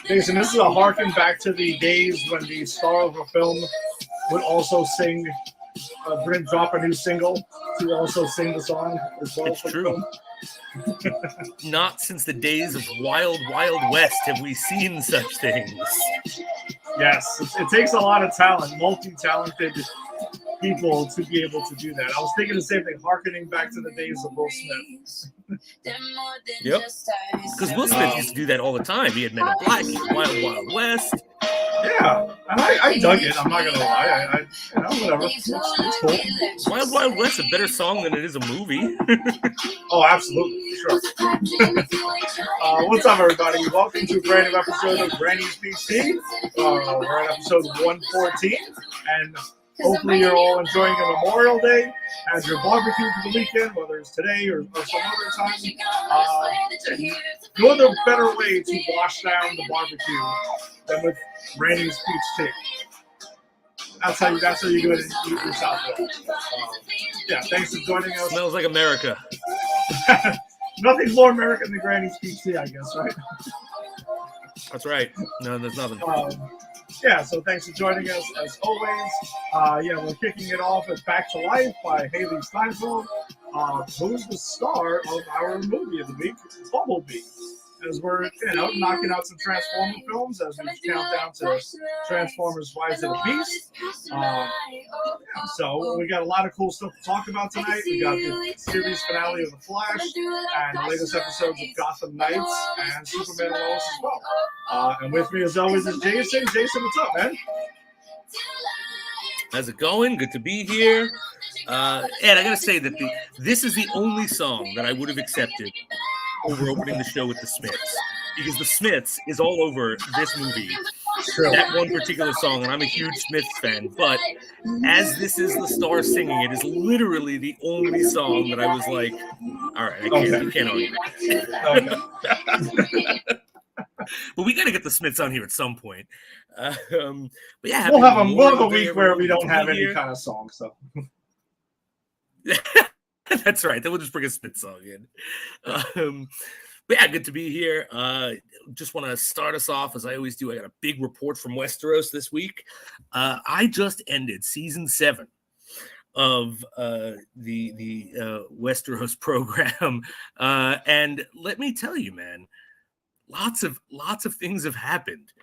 Jason, this is a harken back to the days when the star of a film would also sing, drop a new single to also sing the song as well. It's true. Not since the days of Wild Wild West have we seen such things. Yes, it takes a lot of talent, multi-talented people to be able to do that. I was thinking the same thing, harkening back to the days of Will Smith. Yep. Because Will Smith used to do that all the time. He had Men in Black, Wild Wild West. Yeah, and I dug it. I'm not gonna lie. Whatever. It's cool. Wild Wild West is a better song than it is a movie. Oh, absolutely, sure. What's up, everybody? Welcome to a brand new episode of Granny's PC. We're on episode 114, and hopefully you're all enjoying a Memorial Day as your barbecue for the weekend, whether it's today or some other time. No other better way to wash down the barbecue than with Randy's Peach Tea. That's how you do it in your South. Yeah, thanks for joining us. Smells like America. Nothing's more American than Granny's Peach Tea, I guess, right? That's right. No, there's nothing. Yeah, so thanks for joining us as always. We're kicking it off with Back to Life by Haley Steinfeld, who's the star of our movie of the week, Bumblebee. As we're, knocking out some Transformer films as we count down to Transformers Rise of the Beast. So we got a lot of cool stuff to talk about tonight. We got the series finale of The Flash and the latest episodes of Gotham Knights and Superman and Lois as well. And with me as always is Jason. Jason, what's up, man? How's it going? Good to be here. Ed, I gotta say that this is the only song that I would have accepted over opening the show with the Smiths, because the Smiths is all over this movie. True. That one particular song, and I'm a huge Smiths fan, but as this is the star singing, it is literally the only song that I was like, all right, I can't argue. Okay. But we got to get the Smiths on here at some point. But yeah, we'll have a week where we don't have any kind of song, so. That's right. Then we'll just bring a Smith song in. But yeah, good to be here. Just want to start us off as I always do. I got a big report from Westeros this week. I just ended season 7 of the Westeros program, and let me tell you, man, lots of things have happened.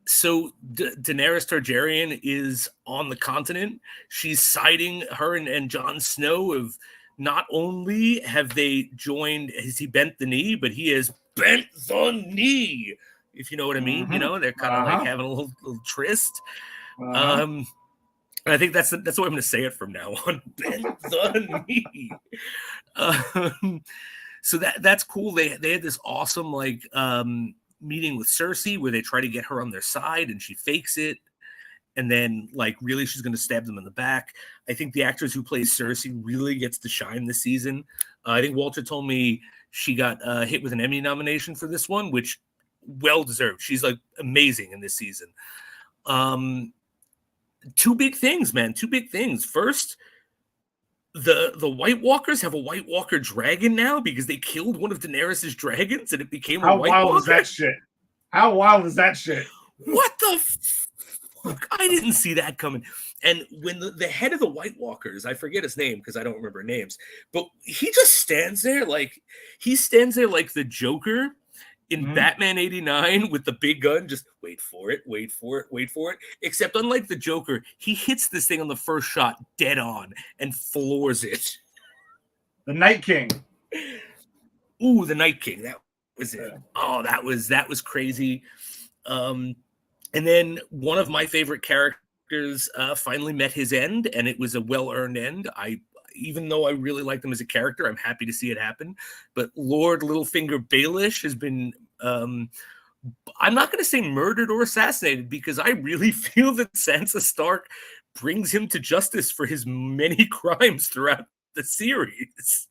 So Daenerys Targaryen is on the continent. She's siding her and Jon Snow of not only have they joined, has he bent the knee, but he has bent the knee, if you know what I mean. Mm-hmm. They're kind of like having a little tryst. And I think that's the way I'm going to say it from now on. Bent the knee. So that's cool. They had this awesome meeting with Cersei where they try to get her on their side and she fakes it, and then really she's going to stab them in the back. I think the actress who plays Cersei really gets to shine this season. I think Walter told me she got hit with an Emmy nomination for this one, which well deserved. She's amazing in this season. 2 big things, man. 2 big things. First, the White Walkers have a White Walker dragon now because they killed one of Daenerys' dragons and it became a White Walker. How wild is that shit? How wild is that shit? What the fuck? I didn't see that coming. And when the head of the White Walkers, I forget his name because I don't remember names, but he just stands there like the Joker in Batman 89 with the big gun, just wait for it. Except unlike the Joker, he hits this thing on the first shot dead on and floors it. The Night King. Ooh, the Night King. That was it. Oh, that was crazy. And then one of my favorite characters finally met his end, and it was a well-earned end. Even though I really like them as a character, I'm happy to see it happen. But Lord Littlefinger Baelish has been, I'm not going to say murdered or assassinated, because I really feel that Sansa Stark brings him to justice for his many crimes throughout the series.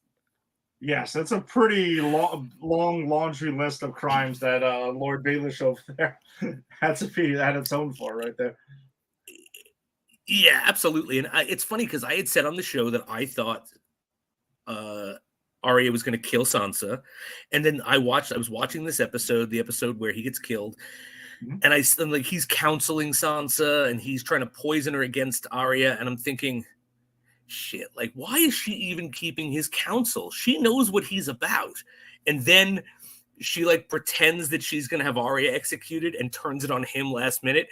Yes, that's a pretty long laundry list of crimes that Lord Baelish over there had its own for right there. Yeah, absolutely. And it's funny because I had said on the show that I thought Arya was going to kill Sansa, and then I was watching this episode, the episode where he gets killed, and I'm like, he's counseling Sansa, and he's trying to poison her against Arya, and I'm thinking, shit, like, why is she even keeping his counsel? She knows what he's about, and then she like pretends that she's gonna have Arya executed and turns it on him last minute.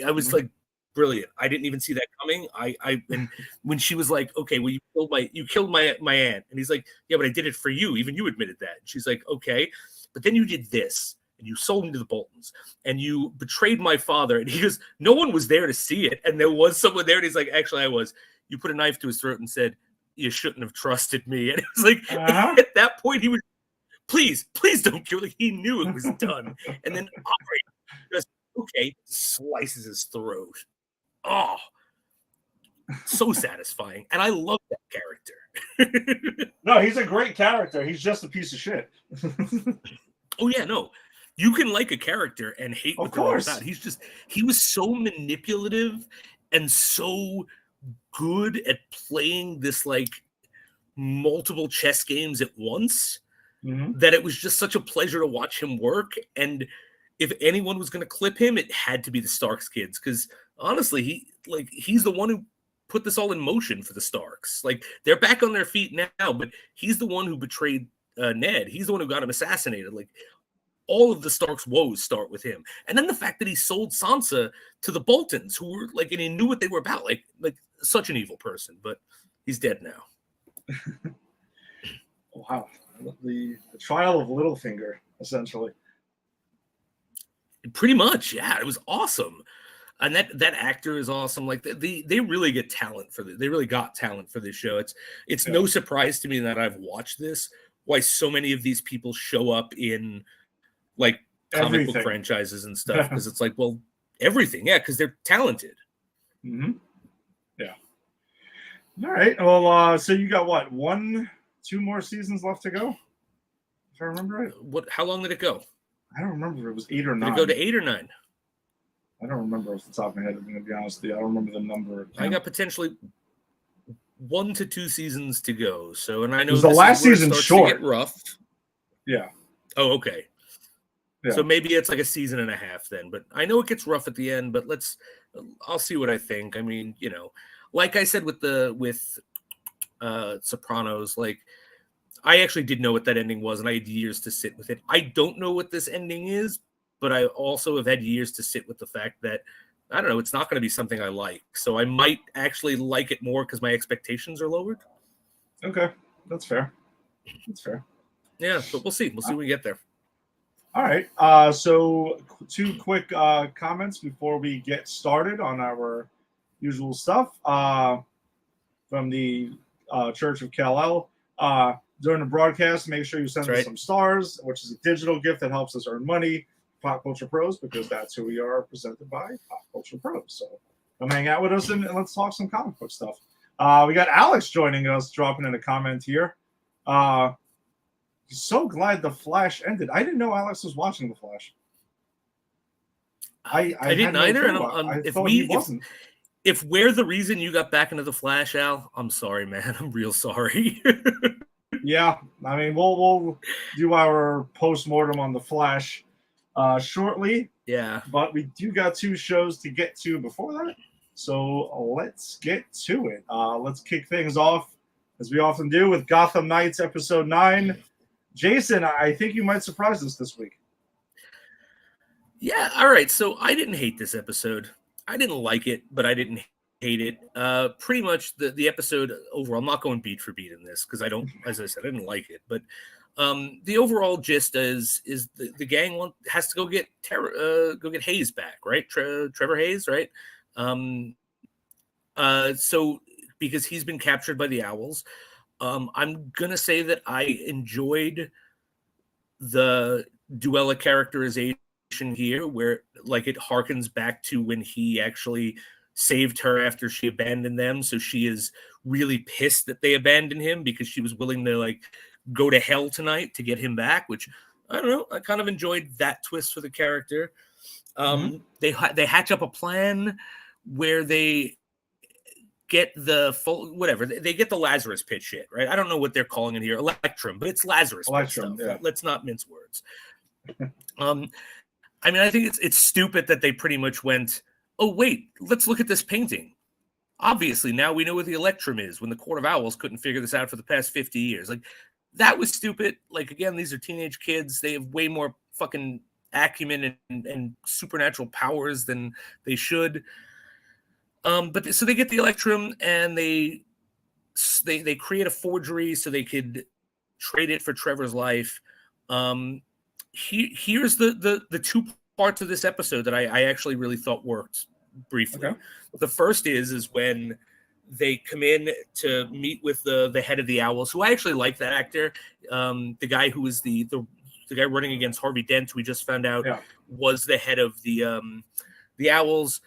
I was like, brilliant. I didn't even see that coming. And when she was like, okay, well, you killed my aunt, and he's like, yeah, but I did it for you. Even you admitted that. And she's like, okay, but then you did this, and you sold me to the Boltons, and you betrayed my father. And he goes, no one was there to see it, and there was someone there. And he's like, actually, I was. You put a knife to his throat and said, you shouldn't have trusted me. And it was like, at that point, he was, please don't kill. Like, he knew it was done. And then Arya just, okay, slices his throat. Oh, so satisfying. And I love that character. No, he's a great character. He's just a piece of shit. Oh, yeah, no. You can like a character and hate what they're about. He was so manipulative and so good at playing this like multiple chess games at once that it was just such a pleasure to watch him work. And if anyone was going to clip him, it had to be the Starks kids, because honestly, he's the one who put this all in motion for the Starks. Like, they're back on their feet now, but he's the one who betrayed Ned. He's the one who got him assassinated. Like, all of the Starks' woes start with him. And then the fact that he sold Sansa to the Boltons, who were like, and he knew what they were about, like such an evil person, but he's dead now. Wow. The trial of Littlefinger, essentially. Pretty much, yeah. It was awesome. And that actor is awesome. Like, they really get talent for this. They really got talent for this show. It's no surprise to me that I've watched this, why so many of these people show up in like comic book franchises and stuff, because it's like, well, everything, because they're talented. Yeah. All right. Well, so you got what, 2 more seasons left to go, if I remember right? How long did it go? I don't remember. It was 8 or 9. Did it go to 8 or 9? I don't remember off the top of my head. I'm going to be honest with you. I don't remember the number. I got potentially 1 to 2 seasons to go. So, and I know the last season short. To get rough. Yeah. Oh, okay. Yeah. So maybe it's like a season and a half then, but I know it gets rough at the end, but I'll see what I think. I mean, like I said with Sopranos, like, I actually did know what that ending was, and I had years to sit with it. I don't know what this ending is, but I also have had years to sit with the fact that, I don't know, it's not going to be something I like. So I might actually like it more because my expectations are lowered. Okay. That's fair. Yeah, but we'll see. We'll see when we get there. All right. So 2 quick comments before we get started on our usual stuff from the Church of Kal-El. During the broadcast, make sure you send us some stars, which is a digital gift that helps us earn money. Pop Culture Pros, because that's who we are, presented by Pop Culture Pros. So come hang out with us and let's talk some comic book stuff. We got Alex joining us, dropping in a comment here. So glad the Flash ended. I didn't know Alex was watching the Flash. I didn't either. And if we're the reason you got back into the Flash, Al, I'm sorry, man. I'm real sorry. Yeah, I mean, we'll do our post-mortem on the Flash shortly. Yeah, but we do got 2 shows to get to before that, so let's get to it. Let's kick things off, as we often do, with Gotham Knights episode 9. Jason, I think you might surprise us this week. Yeah, all right. So I didn't hate this episode. I didn't like it, but I didn't hate it. Pretty much the episode overall, I'm not going beat for beat in this because I don't, as I said, I didn't like it. But the overall gist is the gang has to go get Hayes back, right? Trevor Hayes, right? So because he's been captured by the Owls. I'm gonna say that I enjoyed the Duella characterization here, where like it harkens back to when he actually saved her after she abandoned them. So she is really pissed that they abandoned him because she was willing to like go to hell tonight to get him back, which I don't know. I kind of enjoyed that twist for the character. They hatch up a plan where they get the full whatever they get the Lazarus pit shit, right? I don't know what they're calling it here, Electrum, but it's Lazarus pit stuff. Yeah. Let's not mince words. I mean, I think it's stupid that they pretty much went, oh wait, let's look at this painting. Obviously, now we know what the Electrum is when the Court of Owls couldn't figure this out for the past 50 years. Like, that was stupid. Like, again, these are teenage kids. They have way more fucking acumen and supernatural powers than they should. But so they get the Electrum and they create a forgery so they could trade it for Trevor's life. Here's the two parts of this episode that I actually really thought worked briefly. Okay. The first is when they come in to meet with the head of the Owls, who I actually like that actor. The guy who was the guy running against Harvey Dent, we just found out was the head of the Owls.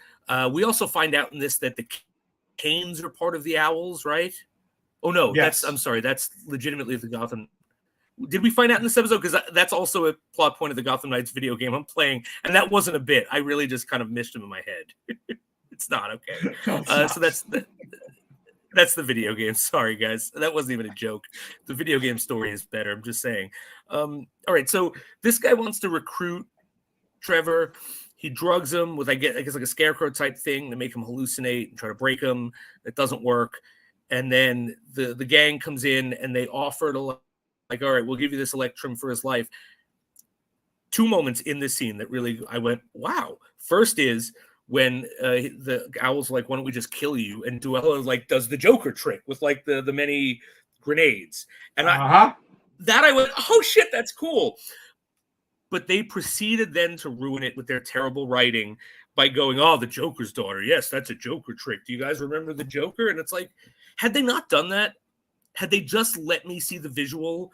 We also find out in this that the Canes are part of the Owls, right? Oh no, yes. I'm sorry, that's legitimately the Gotham. Did we find out in this episode? Because that's also a plot point of the Gotham Knights video game I'm playing, and that wasn't a bit. I really just kind of mished him in my head. It's not okay. No, so that's the video game. Sorry, guys, that wasn't even a joke. The video game story is better. I'm just saying. All right, so this guy wants to recruit Trevor. He drugs him with I guess like a scarecrow type thing to make him hallucinate and try to break him. It doesn't work, and then the gang comes in and they offer to. Like, all right, we'll give you this Electrum for his life. Two moments in this scene that really I went, wow. First is when the Owls are like, why don't we just kill you? And Duella like does the Joker trick with like the many grenades. And I went, oh shit, that's cool. But they proceeded then to ruin it with their terrible writing by going, oh, the Joker's daughter. Yes, that's a Joker trick. Do you guys remember the Joker? And it's like, had they not done that, had they just let me see the visual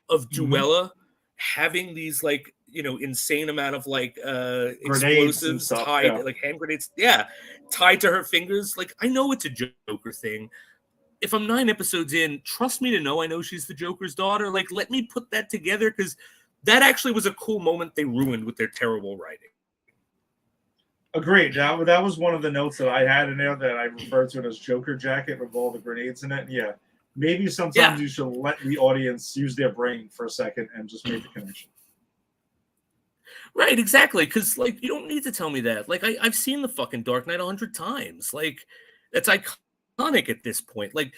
of Duella having these like, you know, insane amount of like explosives tied, like hand grenades, tied to her fingers. Like, I know it's a Joker thing. If I'm 9 episodes in, trust me to know I know she's the Joker's daughter. Like, let me put that together, because that actually was a cool moment they ruined with their terrible writing. Agreed. That was one of the notes that I had in there that I referred to it as Joker jacket with all the grenades in it. Yeah. Maybe sometimes you should let the audience use their brain for a second and just make the connection. Right, exactly. Because, like, you don't need to tell me that. Like, I've seen the fucking Dark Knight 100 times. Like, it's iconic at this point. Like,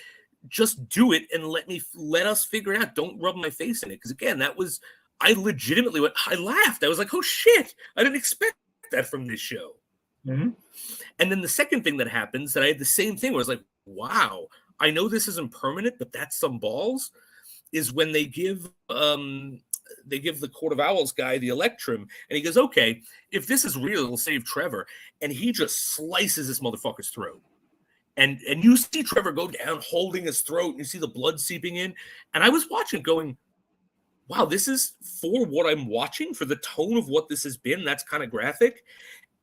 just do it and let us figure it out. Don't rub my face in it. Because, again, I legitimately went, I laughed. I was like, oh, shit. I didn't expect that from this show. Mm-hmm. And then the second thing that happens that I had the same thing where I was like, wow, I know this isn't permanent, but that's some balls, is when they give the Court of Owls guy the Electrum, and he goes, okay, if this is real, it'll save Trevor. And he just slices this motherfucker's throat. And you see Trevor go down holding his throat, and you see the blood seeping in. And I was watching going, wow, this is for what I'm watching, for the tone of what this has been. That's kind of graphic.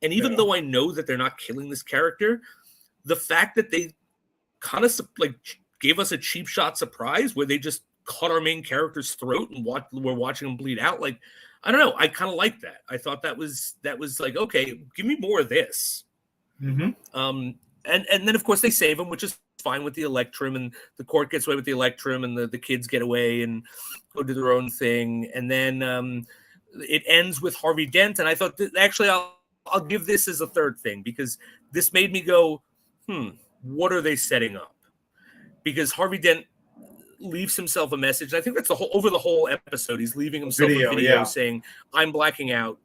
And even though I know that they're not killing this character, the fact that they kind of like gave us a cheap shot surprise where they just cut our main character's throat and we're watching him bleed out. Like, I don't know. I kind of like that. I thought that was like, okay, give me more of this. Mm-hmm. And then of course they save him, which is fine with the Electrum, and the court gets away with the Electrum, and the kids get away and go do their own thing. And then it ends with Harvey Dent. And I thought actually I'll give this as a third thing, because this made me go, what are they setting up? Because Harvey Dent leaves himself a message. I think that's over the whole episode. He's leaving himself a video saying, I'm blacking out.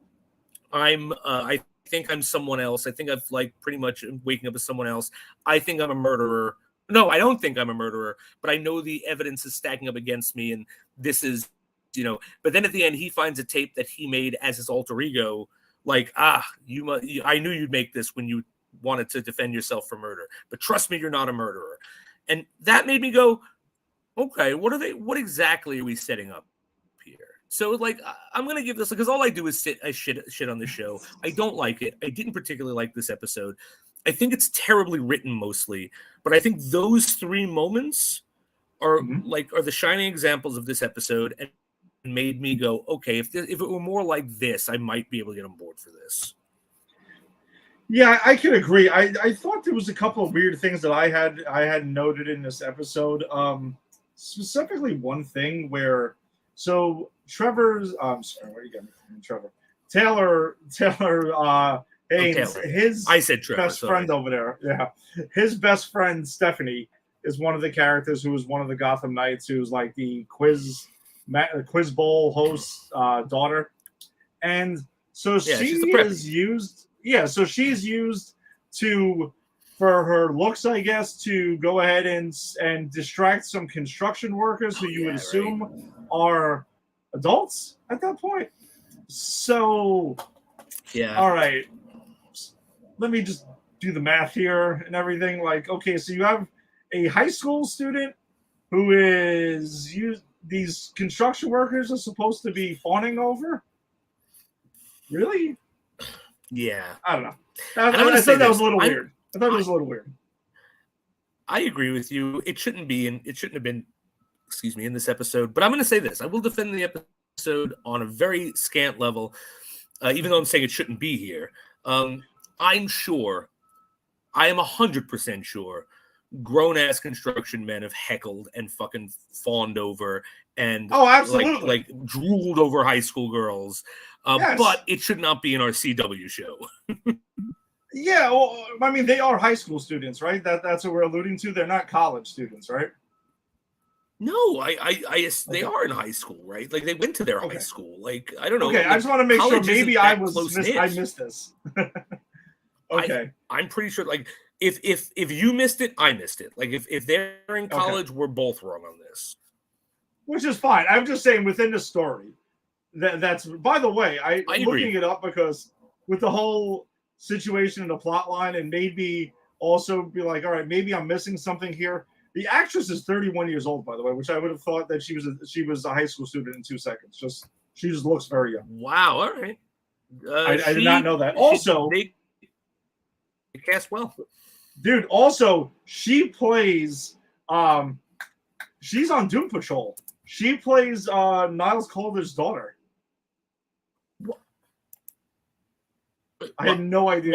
I think I'm someone else. I think I've like pretty much waking up as someone else. I think I'm a murderer. No, I don't think I'm a murderer, but I know the evidence is stacking up against me. And this is, but then at the end, he finds a tape that he made as his alter ego. Like, I knew you'd make this when you wanted to defend yourself from murder, but trust me, you're not a murderer. And that made me go, okay, what exactly are we setting up here? So like, I'm going to give this, because all I do is shit on the show. I don't like it. I didn't particularly like this episode. I think it's terribly written mostly, but I think those 3 moments are the shining examples of this episode, and made me go, okay, if it were more like this, I might be able to get on board for this. Yeah, I can agree. I thought there was a couple of weird things that I had noted in this episode. Specifically one thing where Trevor's sorry, what are you got me calling Trevor? Taylor Oh, Haynes, Taylor. his I said Trevor. best Sorry. friend over there. Yeah. His best friend Stephanie is one of the characters who was one of the Gotham Knights, who's like the quiz bowl host daughter. And so Yeah, she's she the preppy. is used. Yeah, so she's used to for her looks, I guess, to go ahead and distract some construction workers who you would assume are adults at that point. So, Yeah. all right, let me just do the math here and everything. Like, okay, so you have a high school student who is used. These construction workers are supposed to be fawning over. Really? Yeah. I don't know. I thought that was a little weird. I thought it was a little weird. I agree with you. It shouldn't have been, excuse me, in this episode. But I'm going to say this. I will defend the episode on a very scant level, even though I'm saying it shouldn't be here. I'm sure, I am 100% sure, grown-ass construction men have heckled and fucking fawned over and absolutely. like drooled over high school girls. Yes. But it should not be in our CW show. Yeah, well, I mean, they are high school students, right? That's what we're alluding to. They're not college students, right? No, they are in high school, right? Like they went to their high school. Like I don't know. Okay, like, I just want to make sure. Maybe I missed this. Okay, I'm pretty sure. Like if you missed it, I missed it. Like if they're in college, we're both wrong on this. Which is fine. I'm just saying within the story. That's by the way, I'm looking it up because with the whole situation in the plot line, and maybe also be like, all right, maybe I'm missing something here. The actress is 31 years old, by the way, which I would have thought that she was a high school student in 2 seconds. She just looks very young. Wow, all right. I did not know that. Also, they cast well, dude. Also, she plays. She's on Doom Patrol. She plays Niles Calder's daughter. I had no idea.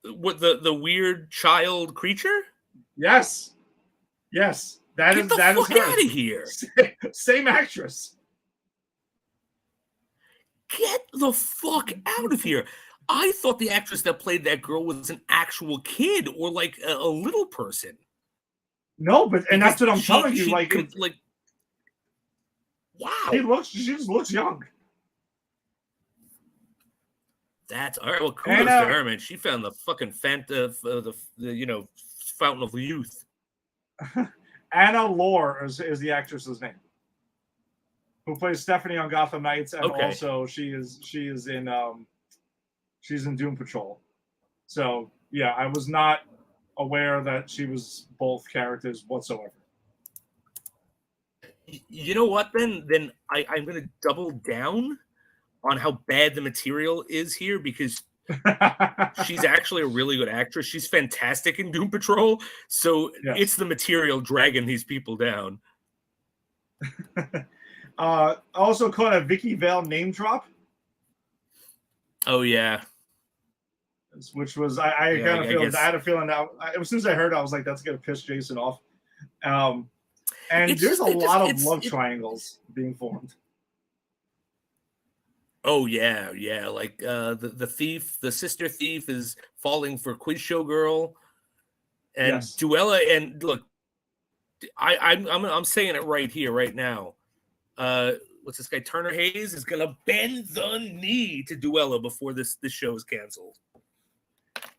What the weird child creature? Yes. That is her. Get out of here. Same actress. Get the fuck out of here. I thought the actress that played that girl was an actual kid or like a little person. No, but and that's what I'm telling you. Like, wow. She just looks young. That's all right. Well, kudos to her, man. She found the fucking the fountain of youth. Anna Lore is the actress's name, who plays Stephanie on Gotham Knights, and also she's in Doom Patrol. So yeah, I was not aware that she was both characters whatsoever. You know what? Then I'm going to double down on how bad the material is here because she's actually a really good actress. She's fantastic in Doom Patrol. So It's the material dragging these people down. Also caught a Vicky Vale name drop. Oh, yeah. Which was, I kind of feel, I had a feeling that as soon as I heard it, I was like, that's going to piss Jason off. And there's a lot of love triangles being formed. Oh yeah. Like the thief, the sister thief, is falling for Quiz Show Girl, and Duella. And look, I'm saying it right here, right now. What's this guy? Turner Hayes is gonna bend the knee to Duella before this show is canceled.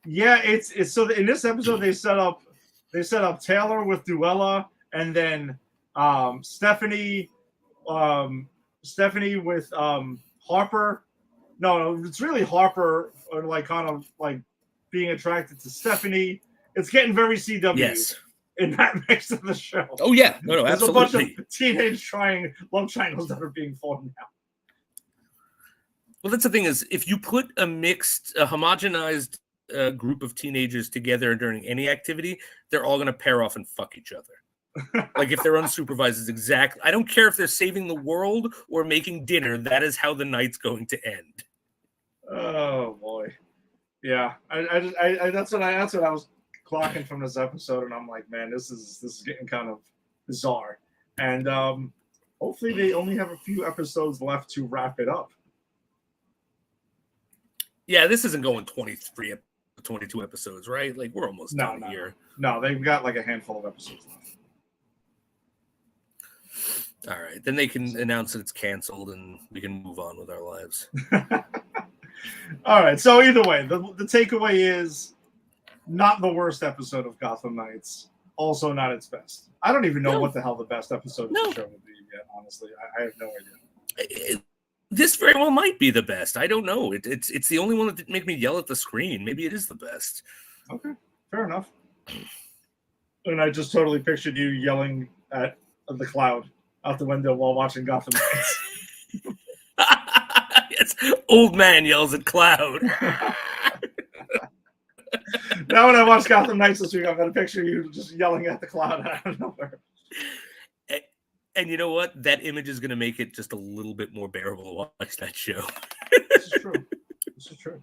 Yeah, it's so in this episode they set up Taylor with Duella, and then Stephanie with Harper. No, it's really Harper, like kind of like being attracted to Stephanie. It's getting very CW in that mix of the show. Oh yeah, no, There's absolutely. a bunch of teenage love triangles that are being formed now. Well, that's the thing is, if you put a homogenized group of teenagers together during any activity, they're all going to pair off and fuck each other. Like if they're unsupervised, is exactly. I don't care if they're saving the world or making dinner. That is how the night's going to end. Oh boy, Yeah, that's what I was clocking from this episode, and I'm like, man, this is getting kind of bizarre. And hopefully, they only have a few episodes left to wrap it up. Yeah, this isn't going 22 episodes, right? Like we're almost done here. No, they've got like a handful of episodes left. All right, then they can announce that it's canceled, and we can move on with our lives. All right. So either way, the takeaway is not the worst episode of Gotham Knights. Also, not its best. I don't even know what the hell the best episode of the show would be yet. Honestly, I have no idea. This very well might be the best. I don't know. It's the only one that didn't make me yell at the screen. Maybe it is the best. Okay, fair enough. And I just totally pictured you yelling at the cloud out the window while watching Gotham Knights. Yes, old man yells at cloud. Now when I watch Gotham Knights this week, I'm going to picture you just yelling at the cloud out of nowhere. And you know what? That image is going to make it just a little bit more bearable to watch that show. This is true. This is true.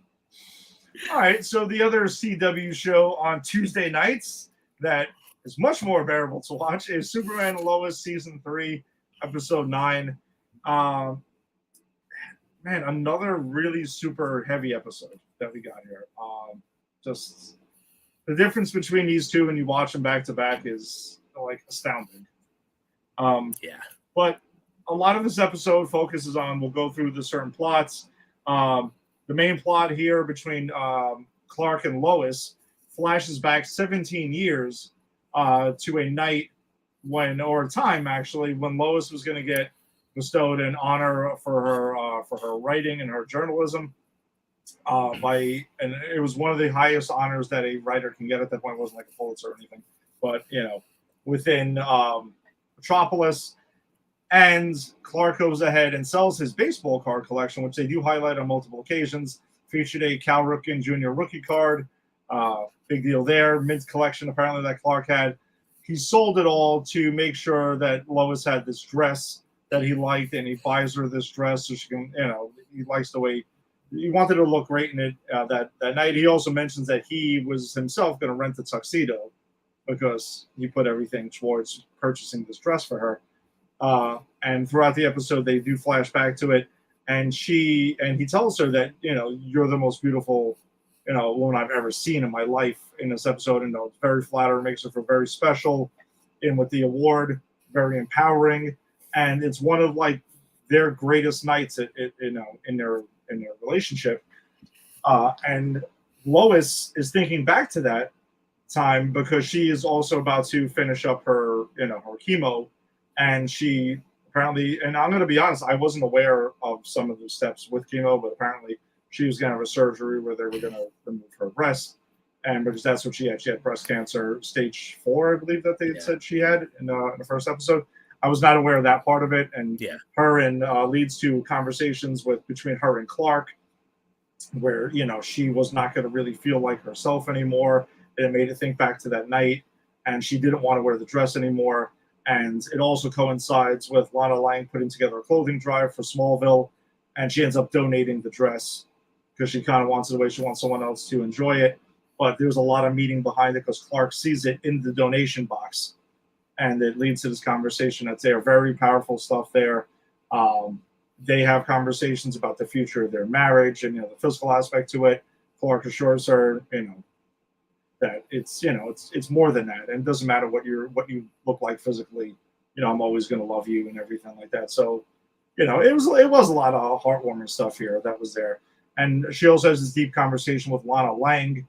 All right, so the other CW show on Tuesday nights that is much more bearable to watch is Superman and Lois Season 3, Episode 9. Man, another really super heavy episode that we got here. Just the difference between these two when you watch them back to back is like astounding. Yeah. But a lot of this episode focuses on, we'll go through the certain plots. The main plot here between Clark and Lois flashes back 17 years to a night or a time actually, when Lois was going to get bestowed an honor for her writing and her journalism. And it was one of the highest honors that a writer can get at that point. It wasn't like a Pulitzer or anything, but within Metropolis. And Clark goes ahead and sells his baseball card collection, which they do highlight on multiple occasions. Featured a Cal Ripken Jr. rookie card. Big deal there. Mint collection apparently that Clark had. He sold it all to make sure that Lois had this dress that he liked, and he buys her this dress so she can, he likes the way he wanted her to look great in it that night. He also mentions that he was himself going to rent the tuxedo because he put everything towards purchasing this dress for her. And throughout the episode, they do flash back to it, and he tells her that you're the most beautiful woman I've ever seen in my life in this episode, and it's very flattering, makes her feel very special. And with the award, very empowering, and it's one of like their greatest nights in their relationship. And Lois is thinking back to that time because she is also about to finish up her her chemo. And she apparently, and I'm going to be honest, I wasn't aware of some of the steps with chemo, but apparently she was going to have a surgery where they were going to remove her breast. And because that's what she had. She had breast cancer, stage 4, I believe that they had said she had in the first episode. I was not aware of that part of it. And leads to conversations between her and Clark where, she was not going to really feel like herself anymore. And it made her think back to that night. And she didn't want to wear the dress anymore. And it also coincides with Lana Lang putting together a clothing drive for Smallville, and she ends up donating the dress because she kind of wants it away. She wants someone else to enjoy it. But there's a lot of meaning behind it because Clark sees it in the donation box, and it leads to this conversation that's there. Very powerful stuff there. They have conversations about the future of their marriage and the physical aspect to it. Clark assures her, that it's more than that, and it doesn't matter what you look like physically. I'm always going to love you and everything like that. So, it was a lot of heartwarming stuff here that was there. And she also has this deep conversation with Lana Lang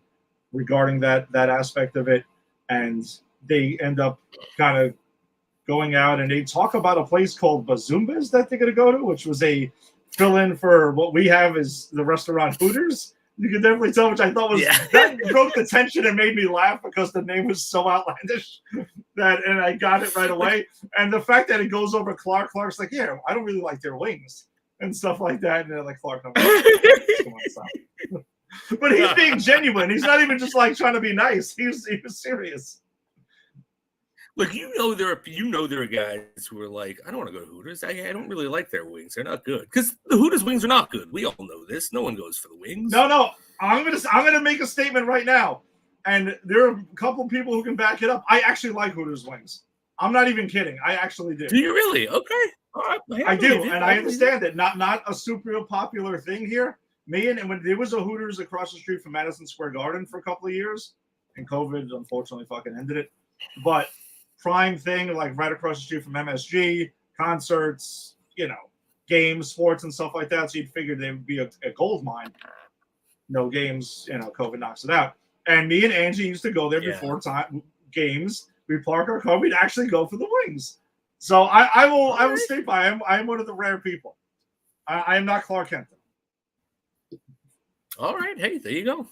regarding that aspect of it, and they end up kind of going out and they talk about a place called Bazumba's that they're going to go to, which was a fill-in for what we have is the restaurant Hooters. You can definitely tell, which I thought was that broke the tension and made me laugh because the name was so outlandish and I got it right away. And the fact that it goes over Clark's like, yeah, I don't really like their wings and stuff like that. And they're like, Clark, no, come on, stop. But he's being genuine. He's not even just like trying to be nice. He was serious. Look, there are guys who are like, I don't want to go to Hooters. I don't really like their wings. They're not good. Because the Hooters wings are not good. We all know this. No one goes for the wings. No. I'm gonna make a statement right now, and there are a couple people who can back it up. I actually like Hooters wings. I'm not even kidding. I actually do. Do you really? Okay. All right. Hey, I do, you. and I understand that not a super popular thing here. And when there was a Hooters across the street from Madison Square Garden for a couple of years, and COVID unfortunately fucking ended it. But prime thing, like right across the street from MSG, concerts, games, sports, and stuff like that. So you'd figure they would be a gold mine. No games, COVID knocks it out. And me and Angie used to go there before games. We park our car. We'd actually go for the wings. So I will state by. I'm one of the rare people. I am not Clark Kent. All right. Hey, there you go.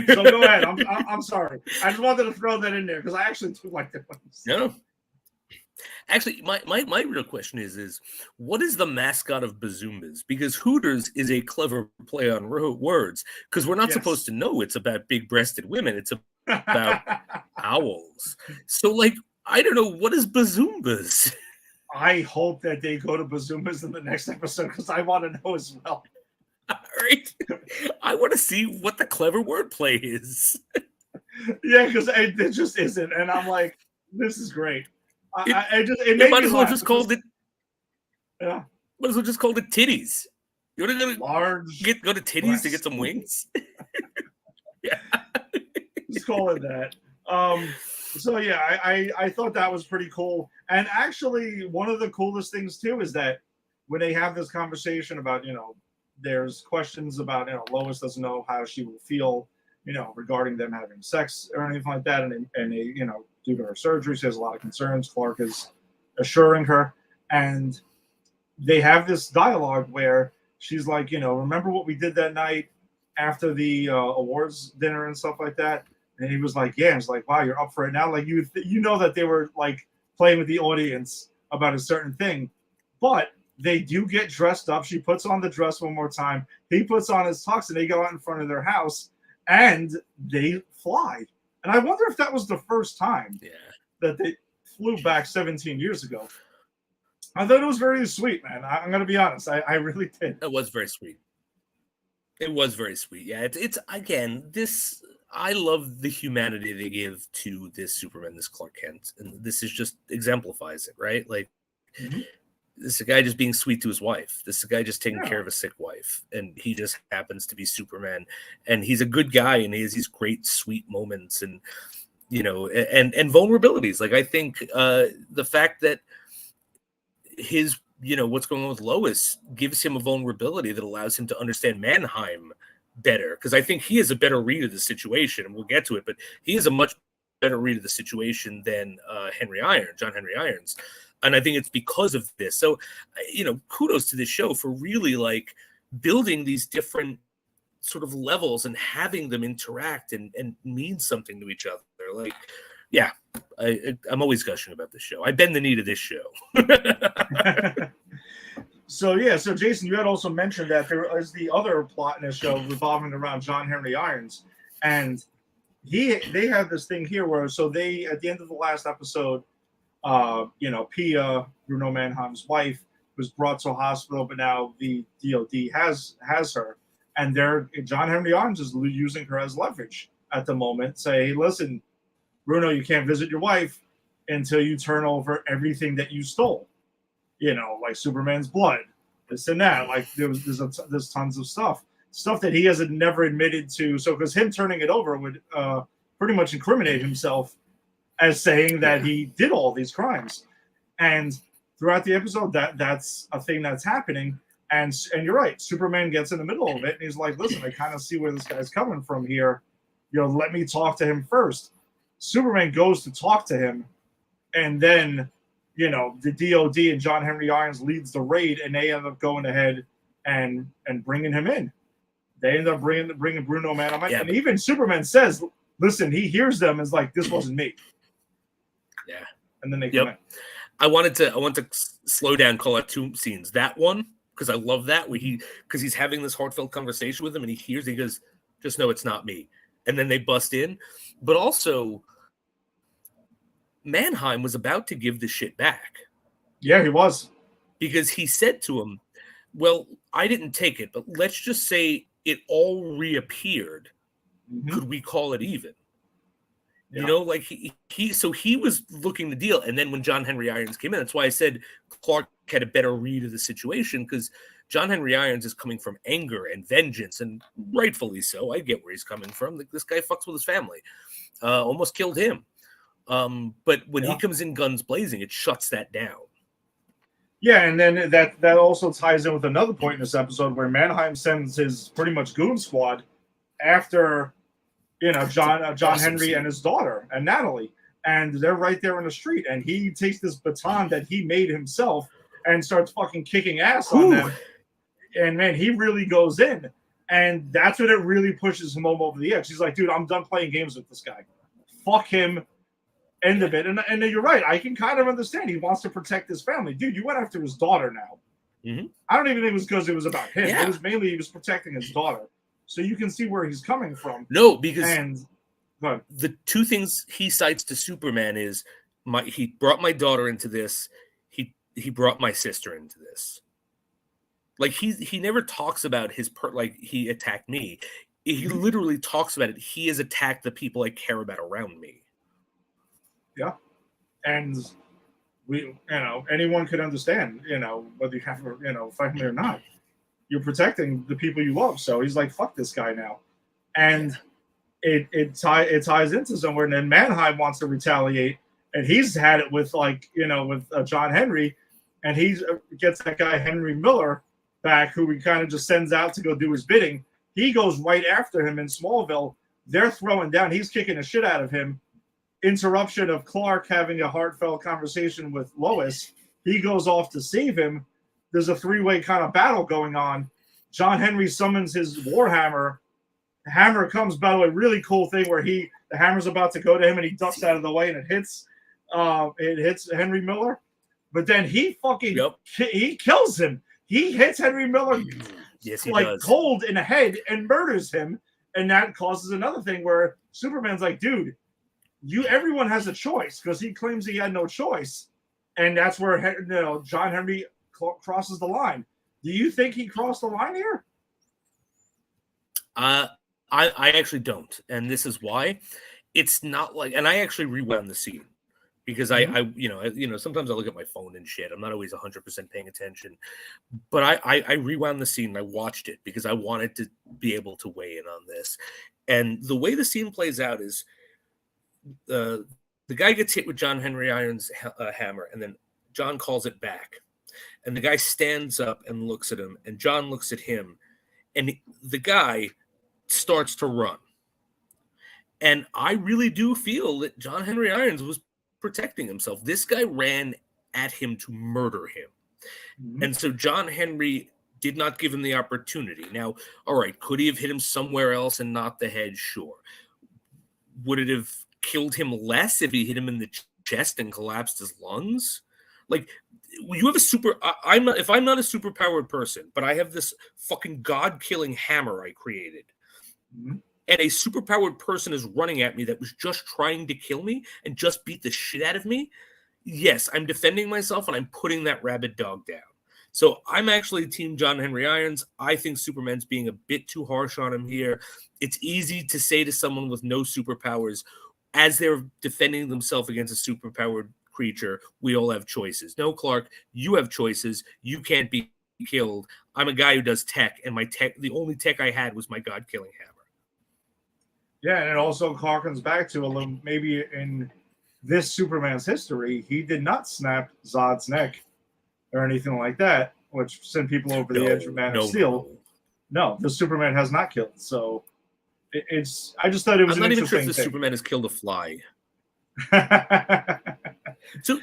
So go ahead. I'm sorry. I just wanted to throw that in there because I actually do like the wings. No. Actually, my real question is what is the mascot of Bazoombas? Because Hooters is a clever play on words. Because we're not supposed to know it's about big-breasted women. It's about owls. So, like, I don't know, what is Bazoombas? I hope that they go to Bazoombas in the next episode because I want to know as well. All right. I want to see what the clever wordplay is. Yeah, because it just isn't. And I'm like, this is great. It might as well just called it. Yeah. Might as well just called it titties. You want to go to titties breasts. To get some wings? Yeah. Just call it that. So yeah, I thought that was pretty cool. And actually, one of the coolest things too is that when they have this conversation about, there's questions about, Lois doesn't know how she will feel, regarding them having sex or anything like that, and they, due to her surgery, she has a lot of concerns. Clark is assuring her, and they have this dialogue where she's like, remember what we did that night after the awards dinner and stuff like that? And he was like, yeah. And it's like, wow, you're up for it now. Like you know that they were like playing with the audience about a certain thing, but they do get dressed up. She puts on the dress one more time. He puts on his tux, and they go out in front of their house, and they fly. And I wonder if that was the first time that they flew back 17 years ago. I thought it was very sweet, man. I'm going to be honest. I really did. It was very sweet. It was very sweet. Yeah, it's again, this, I love the humanity they give to this Superman, this Clark Kent. And this is just exemplifies it, right? Like, this is a guy just being sweet to his wife. This is a guy just taking care of a sick wife. And he just happens to be Superman. And he's a good guy, and he has these great, sweet moments and, and vulnerabilities. Like, I think the fact that his, what's going on with Lois gives him a vulnerability that allows him to understand Mannheim better. Because I think he is a better read of the situation, and we'll get to it, but he is a much better read of the situation than John Henry Irons. And I think it's because of this. So, kudos to this show for really like building these different sort of levels and having them interact and mean something to each other. Like, yeah, I'm always gushing about this show. I bend the knee to this show. So Jason, you had also mentioned that there is the other plot in this show revolving around John Henry Irons. And they have this thing here where, so they, at the end of the last episode, Pia, Bruno Mannheim's wife, was brought to a hospital, but now the DOD has her, and John Henry Irons is using her as leverage at the moment. Say, hey, listen, Bruno, you can't visit your wife until you turn over everything that you stole. Like Superman's blood, this and that. Like there's tons of stuff that he has never admitted to. So because him turning it over would pretty much incriminate himself as saying that he did all these crimes. And throughout the episode, that's a thing that's happening. And you're right, Superman gets in the middle of it, and he's like, listen, I kind of see where this guy's coming from here. Let me talk to him first. Superman goes to talk to him, and then, the DOD and John Henry Irons leads the raid, and they end up going ahead and bringing him in. They end up bringing Bruno Mannheim, and even Superman says, listen, he hears them and is like, this wasn't me. Yeah. And then they come in. I wanted to slow down, call out two scenes. That one, because I love that, where because he's having this heartfelt conversation with him, and he goes, just know it's not me. And then they bust in. But also, Mannheim was about to give the shit back. Yeah, he was. Because he said to him, well, I didn't take it, but let's just say it all reappeared, Mm-hmm. could we call it even? Yeah. You know, like he was looking to deal. And then when John Henry Irons came in, that's why I said Clark had a better read of the situation, because John Henry Irons is coming from anger and vengeance, and rightfully so. I get where he's coming from. Like, this guy fucks with his family, almost killed him. But when he comes in guns blazing, it shuts that down. Yeah, and then that also ties in with another point in this episode where Mannheim sends his pretty much goon squad after, you know, John Henry scene. and his daughter and Natalie, and they're right there in the street, and he takes this baton that he made himself and starts fucking kicking ass on them, and man, he really goes in, and that's when it really pushes him over the edge. He's like, dude, I'm done playing games with this guy. Fuck him. End of it. And you're right. I can kind of understand. He wants to protect his family. Dude, you went after his daughter now. Mm-hmm. I don't even think it was because it was about him. Yeah. It was mainly he was protecting his daughter. So you can see where he's coming from. No, because the two things he cites to Superman is he brought my daughter into this. He brought my sister into this. Like, he never talks about his like he attacked me. He literally talks about it. He has attacked the people I care about around me. Yeah. And we, you know, anyone could understand, you know, whether you have, you know, family or not. You're protecting the people you love. So he's like, fuck this guy now. And it ties into somewhere. And then Mannheim wants to retaliate. And he's had it with, like, you know, with John Henry. And he gets that guy Henry Miller back, who he kind of just sends out to go do his bidding. He goes right after him in Smallville. They're throwing down. He's kicking the shit out of him. Interruption of Clark having a heartfelt conversation with Lois. He goes off to save him. There's a three-way kind of battle going on. John Henry summons his Warhammer. The hammer comes, by the way, really cool thing where the hammer's about to go to him and he ducks out of the way and it hits Henry Miller. But then he fucking he kills him. He hits Henry Miller does. Cold in the head and murders him. And that causes another thing where Superman's like, dude, everyone has a choice, because he claims he had no choice. And that's where, you know, John Henry crosses the line. Do you think he crossed the line here? I actually don't. And this is why. It's not like, and I actually rewound the scene. Because I sometimes I look at my phone and shit. I'm not always 100% paying attention, but I rewound the scene and I watched it because I wanted to be able to weigh in on this. And the way the scene plays out is the guy gets hit with John Henry Irons' hammer, and then John calls it back, and the guy stands up and looks at him, and John looks at him, and the guy starts to run. And I really do feel that John Henry Irons was protecting himself. This guy ran at him to murder him. Mm-hmm. And so John Henry did not give him the opportunity. Now, all right, could he have hit him somewhere else and not the head? Sure. Would it have killed him less if he hit him in the chest and collapsed his lungs? Like, you have if I'm not a superpowered person, but I have this fucking god-killing hammer I created, mm-hmm. and a superpowered person is running at me that was just trying to kill me and just beat the shit out of me, yes, I'm defending myself and I'm putting that rabid dog down. So I'm actually Team John Henry Irons. I think Superman's being a bit too harsh on him here. It's easy to say to someone with no superpowers, as they're defending themselves against a superpowered creature, we all have choices. No, Clark, you have choices. You can't be killed. I'm a guy who does tech, and the only tech I had was my god-killing hammer. Yeah, and it also harkens back to a little, maybe in this Superman's history, he did not snap Zod's neck or anything like that, which sent people over the edge of Man of Steel. No, the Superman has not killed. So I just thought it was I'm an not even sure interesting if the thing. Superman has killed a fly. So,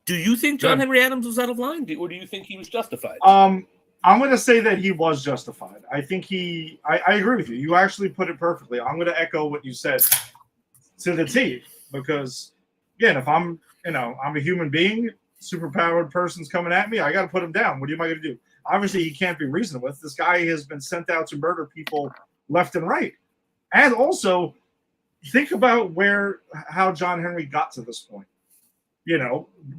do you think John Henry Adams was out of line, or do you think he was justified? I'm going to say that he was justified. I think I agree with you. You actually put it perfectly. I'm going to echo what you said to the T, because, again, if I'm a human being, superpowered person's coming at me, I got to put him down. What am I going to do? Obviously, he can't be reasoned with. This guy has been sent out to murder people left and right. And also, think about how John Henry got to this point.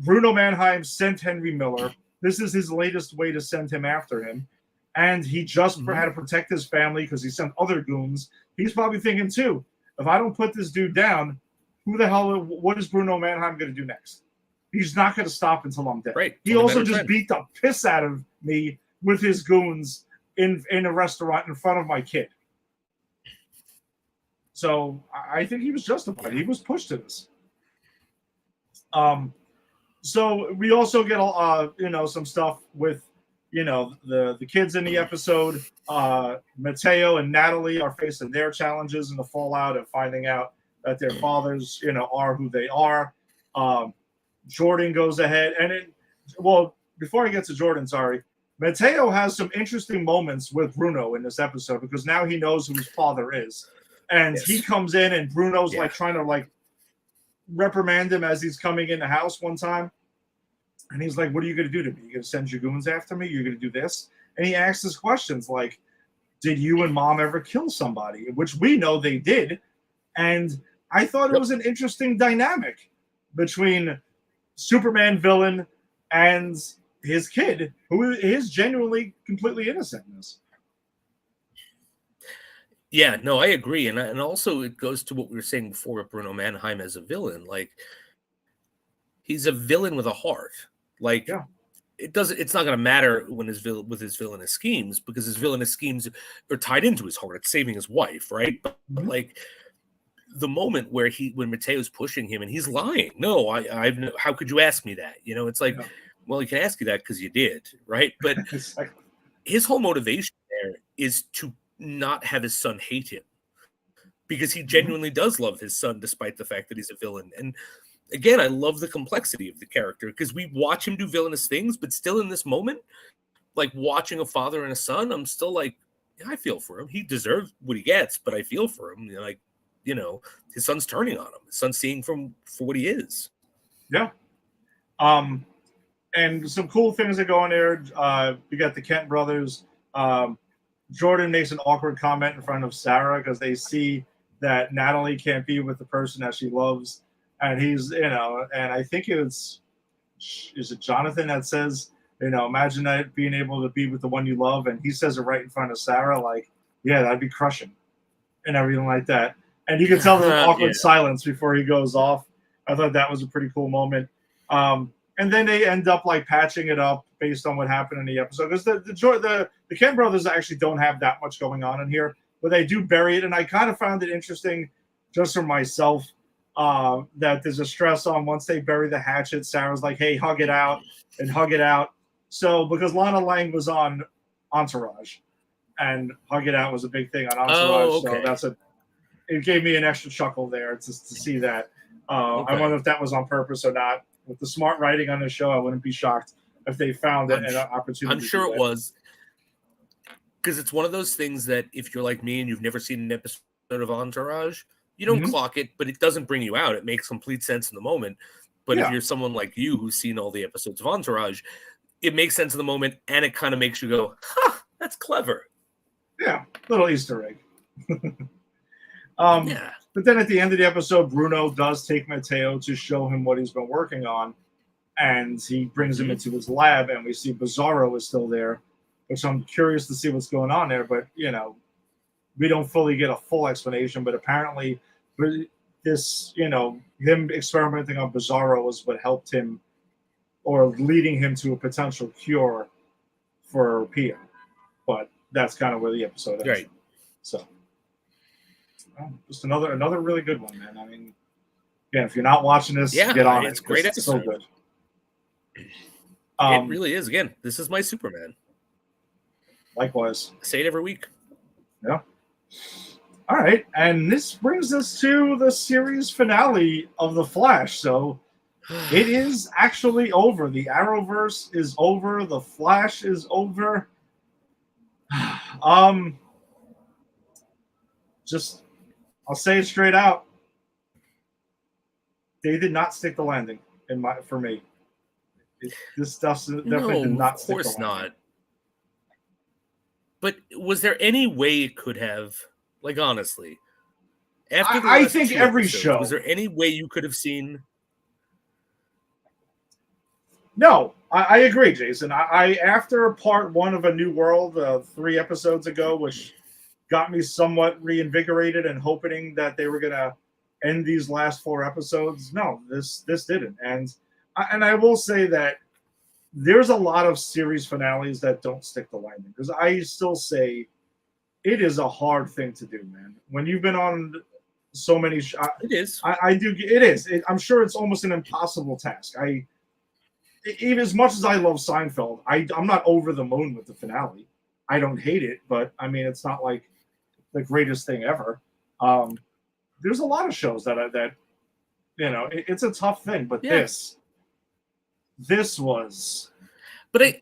Bruno Mannheim sent Henry Miller. This is his latest way to send him after him. and he just had to protect his family because he sent other goons. He's probably thinking too, if I don't put this dude down, what is Bruno Mannheim going to do next? He's not going to stop until I'm dead. Right. He also just beat the piss out of me with his goons in a restaurant in front of my kid. So I think he was justified. He was pushed to this. So we also get some stuff with the kids in the episode. Mateo and Natalie are facing their challenges in the fallout and finding out that their fathers are who they are. Jordan goes ahead before I get to Jordan, sorry, Mateo has some interesting moments with Bruno in this episode because now he knows who his father is, and he comes in and Bruno's trying to reprimand him as he's coming in the house one time. And he's like, what are you going to do to me? You're going to send your goons after me? You're going to do this? And he asks us questions like, did you and mom ever kill somebody? Which we know they did. And I thought it was an interesting dynamic between Superman villain and his kid, who is genuinely completely innocent in this. Yeah, no, I agree. And also it goes to what we were saying before with Bruno Mannheim as a villain. He's a villain with a heart. It's not going to matter when his villainous schemes, because his villainous schemes are tied into his heart. It's saving his wife, right? But the moment when Mateo's pushing him and he's lying, how could you ask me that? It's like, well, he can ask you that because you did, right? But his whole motivation there is to not have his son hate him, because he genuinely does love his son despite the fact that he's a villain. And again, I love the complexity of the character because we watch him do villainous things, but still in this moment, watching a father and a son, I'm still I feel for him. He deserves what he gets, but I feel for him. His son's turning on him. His son's seeing for what he is. Yeah. And some cool things that go on there. We got the Kent brothers. Jordan makes an awkward comment in front of Sarah because they see that Natalie can't be with the person that she loves. And he's, and I think is it Jonathan that says, imagine that being able to be with the one you love. And he says it right in front of Sarah, yeah, that'd be crushing and everything like that. And you can tell there's an awkward silence before he goes off. I thought that was a pretty cool moment. And then they end up patching it up based on what happened in the episode. Because the Kent brothers actually don't have that much going on in here, but they do bury it. And I kind of found it interesting just for myself, that there's a stress on once they bury the hatchet. Sarah's like, hey, hug it out and hug it out. So because Lana Lang was on Entourage, and hug it out was a big thing on Entourage. So it gave me an extra chuckle there to see that. I wonder if that was on purpose or not. With the smart writing on the show, I wouldn't be shocked if they found an opportunity. I'm sure it was, because it's one of those things that if you're like me and you've never seen an episode of Entourage, you don't clock it, but it doesn't bring you out. It makes complete sense in the moment. But if you're someone like you who's seen all the episodes of Entourage, it makes sense in the moment, and it kind of makes you go, that's clever. Yeah, little Easter egg. But then at the end of the episode, Bruno does take Mateo to show him what he's been working on, and he brings him into his lab, and we see Bizarro is still there, which I'm curious to see what's going on there. But, we don't fully get a full explanation, but apparently this, him experimenting on Bizarro is what helped him, or leading him to a potential cure for Pia. But that's kind of where the episode ends. Right. So, just another really good one, man. I mean, yeah, if you're not watching this, get on it. It's great episode. It's so good. It really is. Again, this is my Superman. Likewise. I say it every week. Yeah. All right, and this brings us to the series finale of The Flash. So it is actually over. The Arrowverse is over. The Flash is over. I'll say it straight out. They did not stick the landing for me. This stuff definitely did not stick the landing. Of course not. But was there any way it could have? Honestly, after I think every episodes, show. Was there any way you could have seen? No, I agree, Jason. I after part one of A New World 3 episodes ago, which got me somewhat reinvigorated and hoping that they were gonna end these last 4 episodes. No, this didn't, and I will say that there's a lot of series finales that don't stick the landing because I still say it is a hard thing to do, man. When you've been on so many, It is. I do. It is. I'm sure it's almost an impossible task. Even as much as I love Seinfeld, I'm not over the moon with the finale. I don't hate it, but I mean, it's not like the greatest thing ever. There's a lot of shows that it's a tough thing, but Yeah. this was. But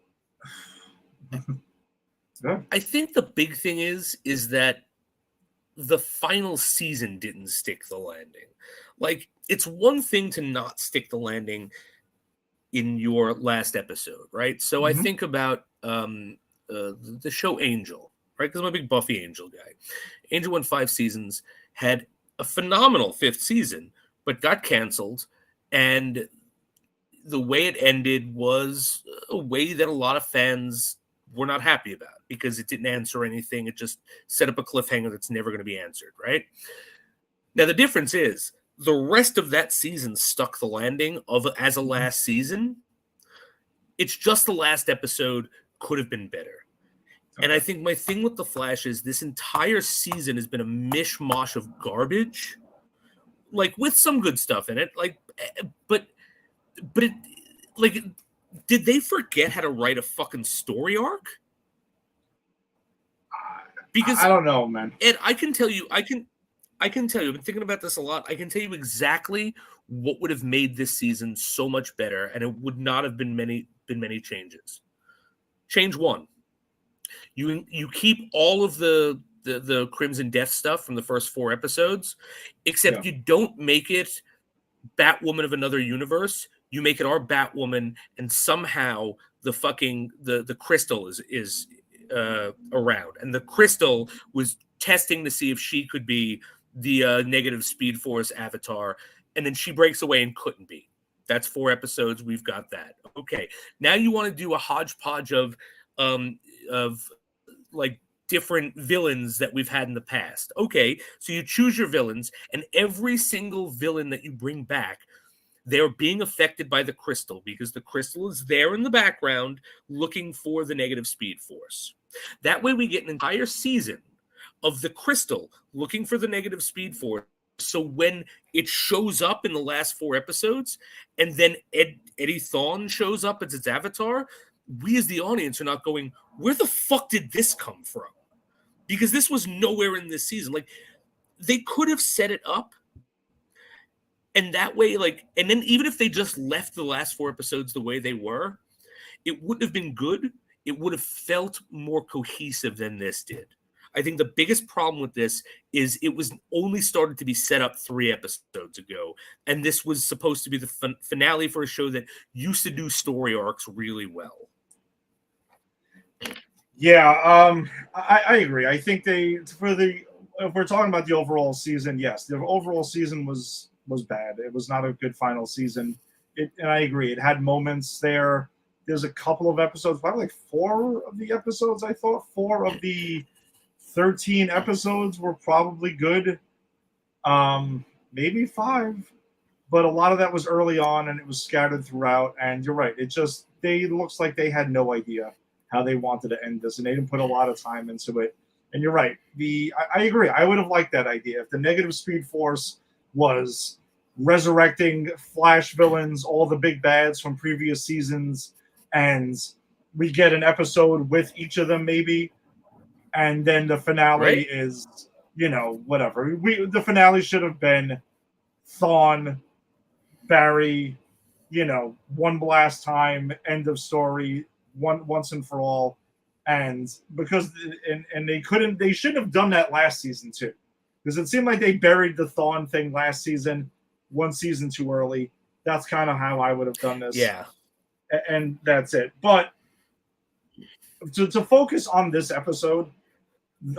Yeah. I think the big thing is that the final season didn't stick the landing. Like, it's one thing to not stick the landing in your last episode, right? So I think about the show Angel, right? Because I'm a big Buffy Angel guy. Angel went 5 seasons, had a phenomenal 5th season, but got canceled, and the way it ended was a way that a lot of fans were not happy about because it didn't answer anything. It just set up a cliffhanger that's never going to be answered, right? Now, the difference is the rest of that season stuck the landing as a last season. It's just the last episode could have been better. Okay. And I think my thing with The Flash is this entire season has been a mishmash of garbage, like with some good stuff in it. Like, but it, like, did they forget how to write a fucking story arc? Because I don't know, man. And I can tell you, I've been thinking about this a lot. I can tell you exactly what would have made this season so much better, and it would not have been many changes. Change 1. You keep all of the Crimson Death stuff from the first 4 episodes, except you don't make it Batwoman of another universe. You make it our Batwoman, and somehow the fucking the crystal is around, and the crystal was testing to see if she could be the negative Speed Force avatar, and then she breaks away and couldn't be. That's 4 episodes. We've got that. Okay, now you want to do a hodgepodge of like different villains that we've had in the past. Okay, so you choose your villains, and every single villain that you bring back, they're being affected by the crystal because the crystal is there in the background looking for the negative Speed Force. That way we get an entire season of the crystal looking for the negative Speed Force. So when it shows up in the last 4 episodes and then Eddie Thawne shows up as its avatar, we as the audience are not going, where the fuck did this come from? Because this was nowhere in this season. Like, they could have set it up. And that way, like, and then even if they just left the last 4 episodes the way they were, it wouldn't have been good. It would have felt more cohesive than this did. I think the biggest problem with this is it was only started to be set up 3 episodes ago. And this was supposed to be the finale for a show that used to do story arcs really well. Yeah, I agree. I think if we're talking about the overall season, yes, the overall season was bad. It was not a good final season. And I agree. It had moments there. There's a couple of episodes, probably like 4 of the episodes, I thought. 4 of the 13 episodes were probably good. Maybe 5. But a lot of that was early on, and it was scattered throughout. And you're right. It looks like they had no idea how they wanted to end this, and they didn't put a lot of time into it. And you're right. I agree. I would have liked that idea. If the negative Speed Force was resurrecting Flash villains, all the big bads from previous seasons, and we get an episode with each of them maybe, and then the finale is, whatever. The finale should have been Thawne, Barry, one blast time, end of story, once and for all. And because they shouldn't have done that last season too, because it seemed like they buried the Thawne thing last season, 1 season too early. That's kind of how I would have done this. Yeah. And that's it. But to focus on this episode,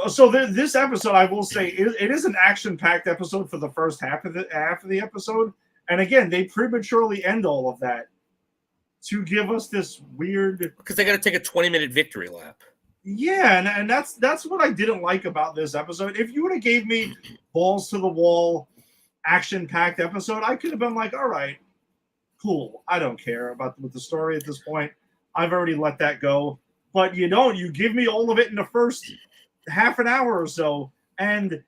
so this episode, I will say, it is an action-packed episode for the first half of the episode. And again, they prematurely end all of that to give us this weird. Because they got to take a 20-minute victory lap. Yeah, and that's what I didn't like about this episode. If you would have gave me balls to the wall, action-packed episode, I could have been like, all right, cool. I don't care about with the story at this point. I've already let that go. But you don't. You give me all of it in the first half an hour or so. And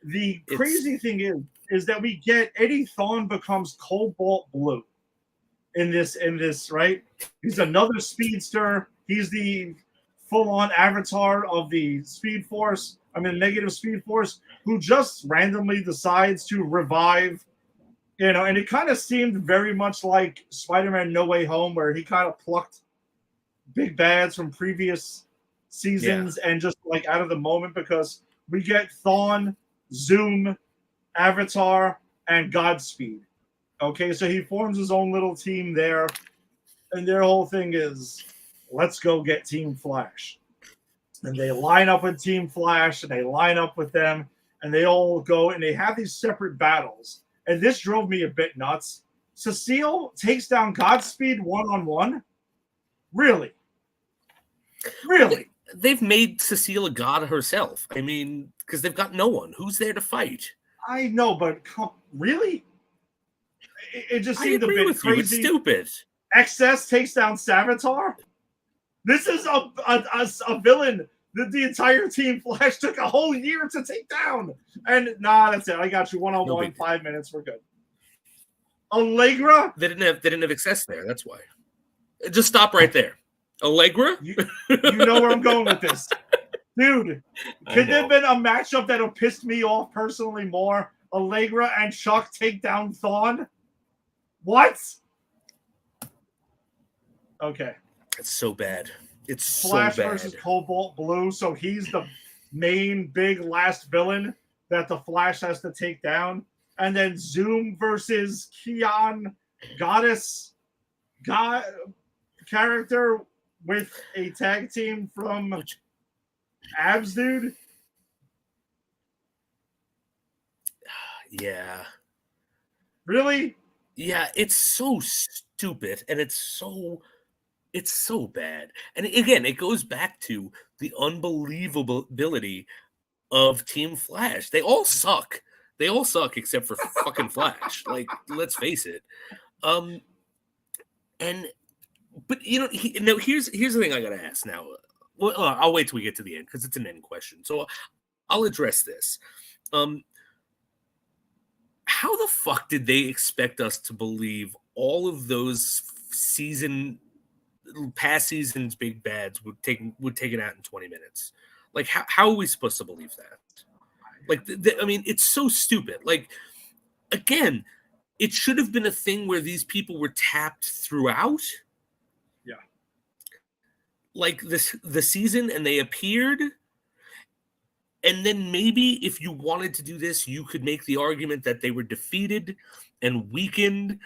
the crazy thing is that we get Eddie Thawne becomes Cobalt Blue in this, right? He's another speedster. He's the full-on avatar of the Speed Force. I mean, negative Speed Force, who just randomly decides to revive. And it kind of seemed very much like Spider-Man No Way Home, where he kind of plucked big bads from previous seasons and just like out of the moment, because we get Thawne, Zoom, Avatar, and Godspeed. Okay, so he forms his own little team there, and their whole thing is, let's go get Team Flash. And they line up with Team Flash, and they line up with them, and they all go, and they have these separate battles. And this drove me a bit nuts. Cecile takes down Godspeed one-on-one? Really? Really? They've made Cecile a god herself. I mean, because they've got no one. Who's there to fight? I know, but really? It just seemed a bit crazy. It's stupid. XS takes down Savitar? This is a villain that the entire Team Flash took a whole year to take down. And that's it. I got you one-on-one, 5 minutes. We're good. Allegra? They didn't have XS there. That's why. Just stop right there. Allegra? You know where I'm going with this. Dude, could there have been a matchup that have pissed me off personally more? Allegra and Chuck take down Thawne? What? Okay. It's so bad. It's Flash so bad. versus Cobalt Blue, so he's the main big last villain that the Flash has to take down. And then Zoom versus Keon, Goddess character with a tag team from Abs Dude. Yeah. Really? Yeah, it's so stupid, and it's so bad. And again, it goes back to the unbelievability of Team Flash. They all suck. They all suck except for fucking Flash. Like, let's face it. But here's the thing I gotta ask now. Well, I'll wait till we get to the end because it's an end question. So I'll address this. How the fuck did they expect us to believe all of those past seasons big bads would take it out in 20 minutes? Like, how are we supposed to believe that? Like, I mean, it's so stupid. Like, again, it should have been a thing where these people were tapped throughout. Yeah. Like the season, and they appeared. And then maybe if you wanted to do this, you could make the argument that they were defeated and weakened.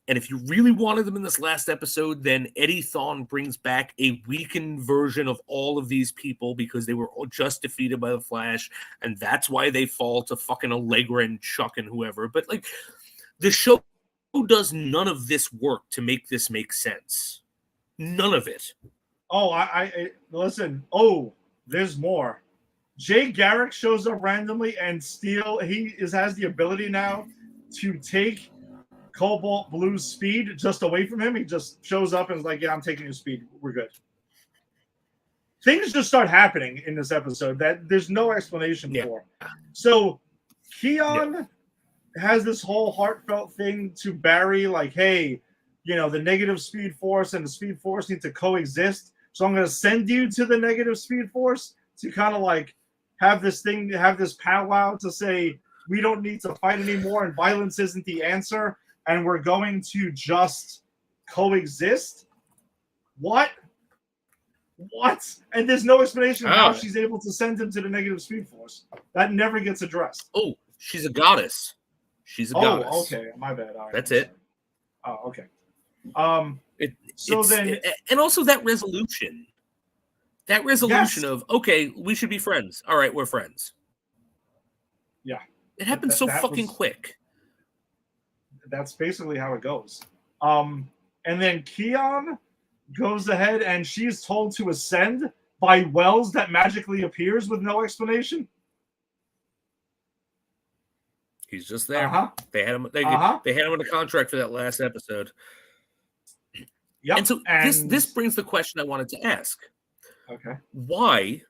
And if you really wanted them in this last episode, then Eddie Thawne brings back a weakened version of all of these people because they were all just defeated by the Flash. And that's why they fall to fucking Allegra and Chuck and whoever. But like, the show does none of this work to make this make sense. None of it. Oh, I listen. Oh, there's more. Jay Garrick shows up randomly and has the ability now to take Cobalt Blue's speed just away from him. He just shows up and is like, yeah, I'm taking your speed. We're good. Things just start happening in this episode that there's no explanation for. So Keon has this whole heartfelt thing to Barry, like, hey, the negative Speed Force and the Speed Force need to coexist. So I'm going to send you to the negative Speed Force to kind of like have this powwow to say, we don't need to fight anymore and violence isn't the answer. And we're going to just coexist? What? And there's no explanation of how she's able to send him to the negative Speed Force. That never gets addressed. Oh, she's a goddess. She's a goddess. Oh, okay. My bad. All right. That's it. Oh, okay. And also that resolution. That resolution of, okay, we should be friends. All right, we're friends. Yeah. It happened so fucking quick. That's basically how it goes. And then Keon goes ahead and she's told to ascend by Wells that magically appears with no explanation. He's just there. Uh-huh. They had him. They had him on a contract for that last episode. Yep. And so this brings the question I wanted to ask. Okay. Why?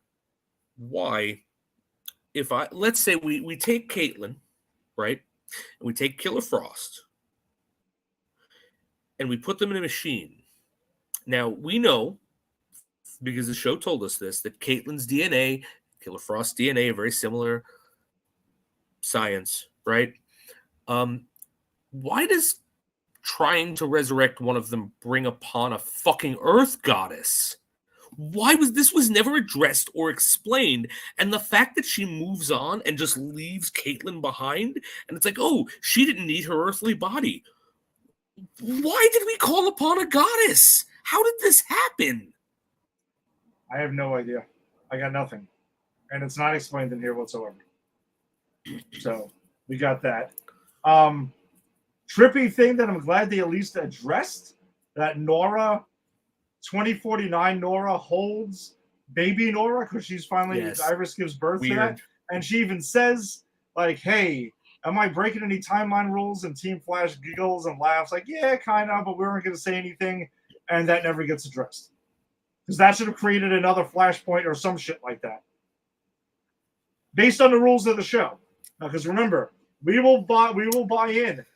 If let's say we take Caitlin, right, and we take Killer Frost, and we put them in a machine. Now we know, because the show told us this, that Caitlin's DNA, Killer Frost's DNA, are very similar science, right? Why does trying to resurrect one of them bring upon a fucking Earth goddess? Why was never addressed or explained? And the fact that she moves on and just leaves Caitlin behind, and it's like, oh, she didn't need her earthly body. Why did we call upon a goddess? How did this happen? I have no idea. I got nothing. And it's not explained in here whatsoever. So we got that. Trippy thing that I'm glad they at least addressed, that Nora, 2049 Nora holds baby Nora because she's finally, Iris gives birth to that. And she even says, like, hey, am I breaking any timeline rules? And Team Flash giggles and laughs like, yeah, kind of, but we weren't going to say anything. And that never gets addressed. Because that should have created another Flashpoint or some shit like that. Based on the rules of the show. Because remember, we will buy in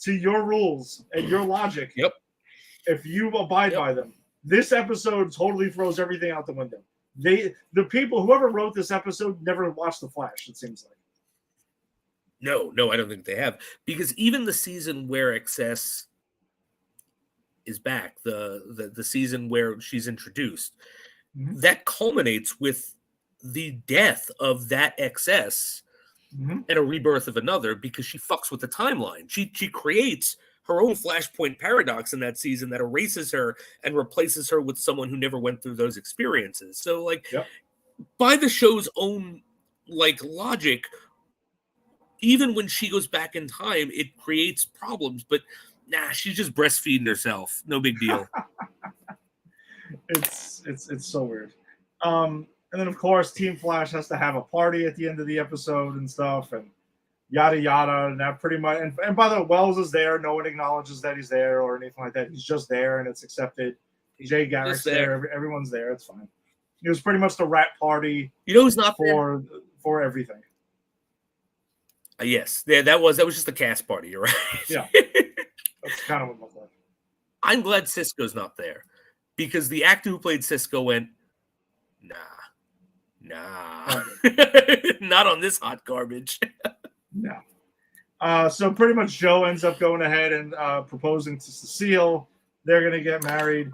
to your rules and your logic. Yep. If you abide by them. This episode totally throws everything out the window. The people, whoever wrote this episode, never watched The Flash, it seems like. No, I don't think they have. Because even the season where XS is back, the season where she's introduced, that culminates with the death of that XS and a rebirth of another, because she fucks with the timeline. She creates her own Flashpoint paradox in that season that erases her and replaces her with someone who never went through those experiences. So, like, by the show's own, like, logic, even when she goes back in time, it creates problems. But nah, she's just breastfeeding herself. No big deal. It's so weird. And then, of course, Team Flash has to have a party at the end of the episode and stuff, and yada, yada. And that pretty much... And by the way, Wells is there. No one acknowledges that he's there or anything like that. He's just there, and it's accepted. Jay Garrick's there. Everyone's there. It's fine. It was pretty much the rat party. You know who's not for everything. Yes. Yeah, that was just a cast party. You're right. Yeah. That's kind of what it looked like. I'm glad Cisco's not there, because the actor who played Cisco went, nah, not on this hot garbage. No. So pretty much Joe ends up going ahead and proposing to Cecile. They're going to get married.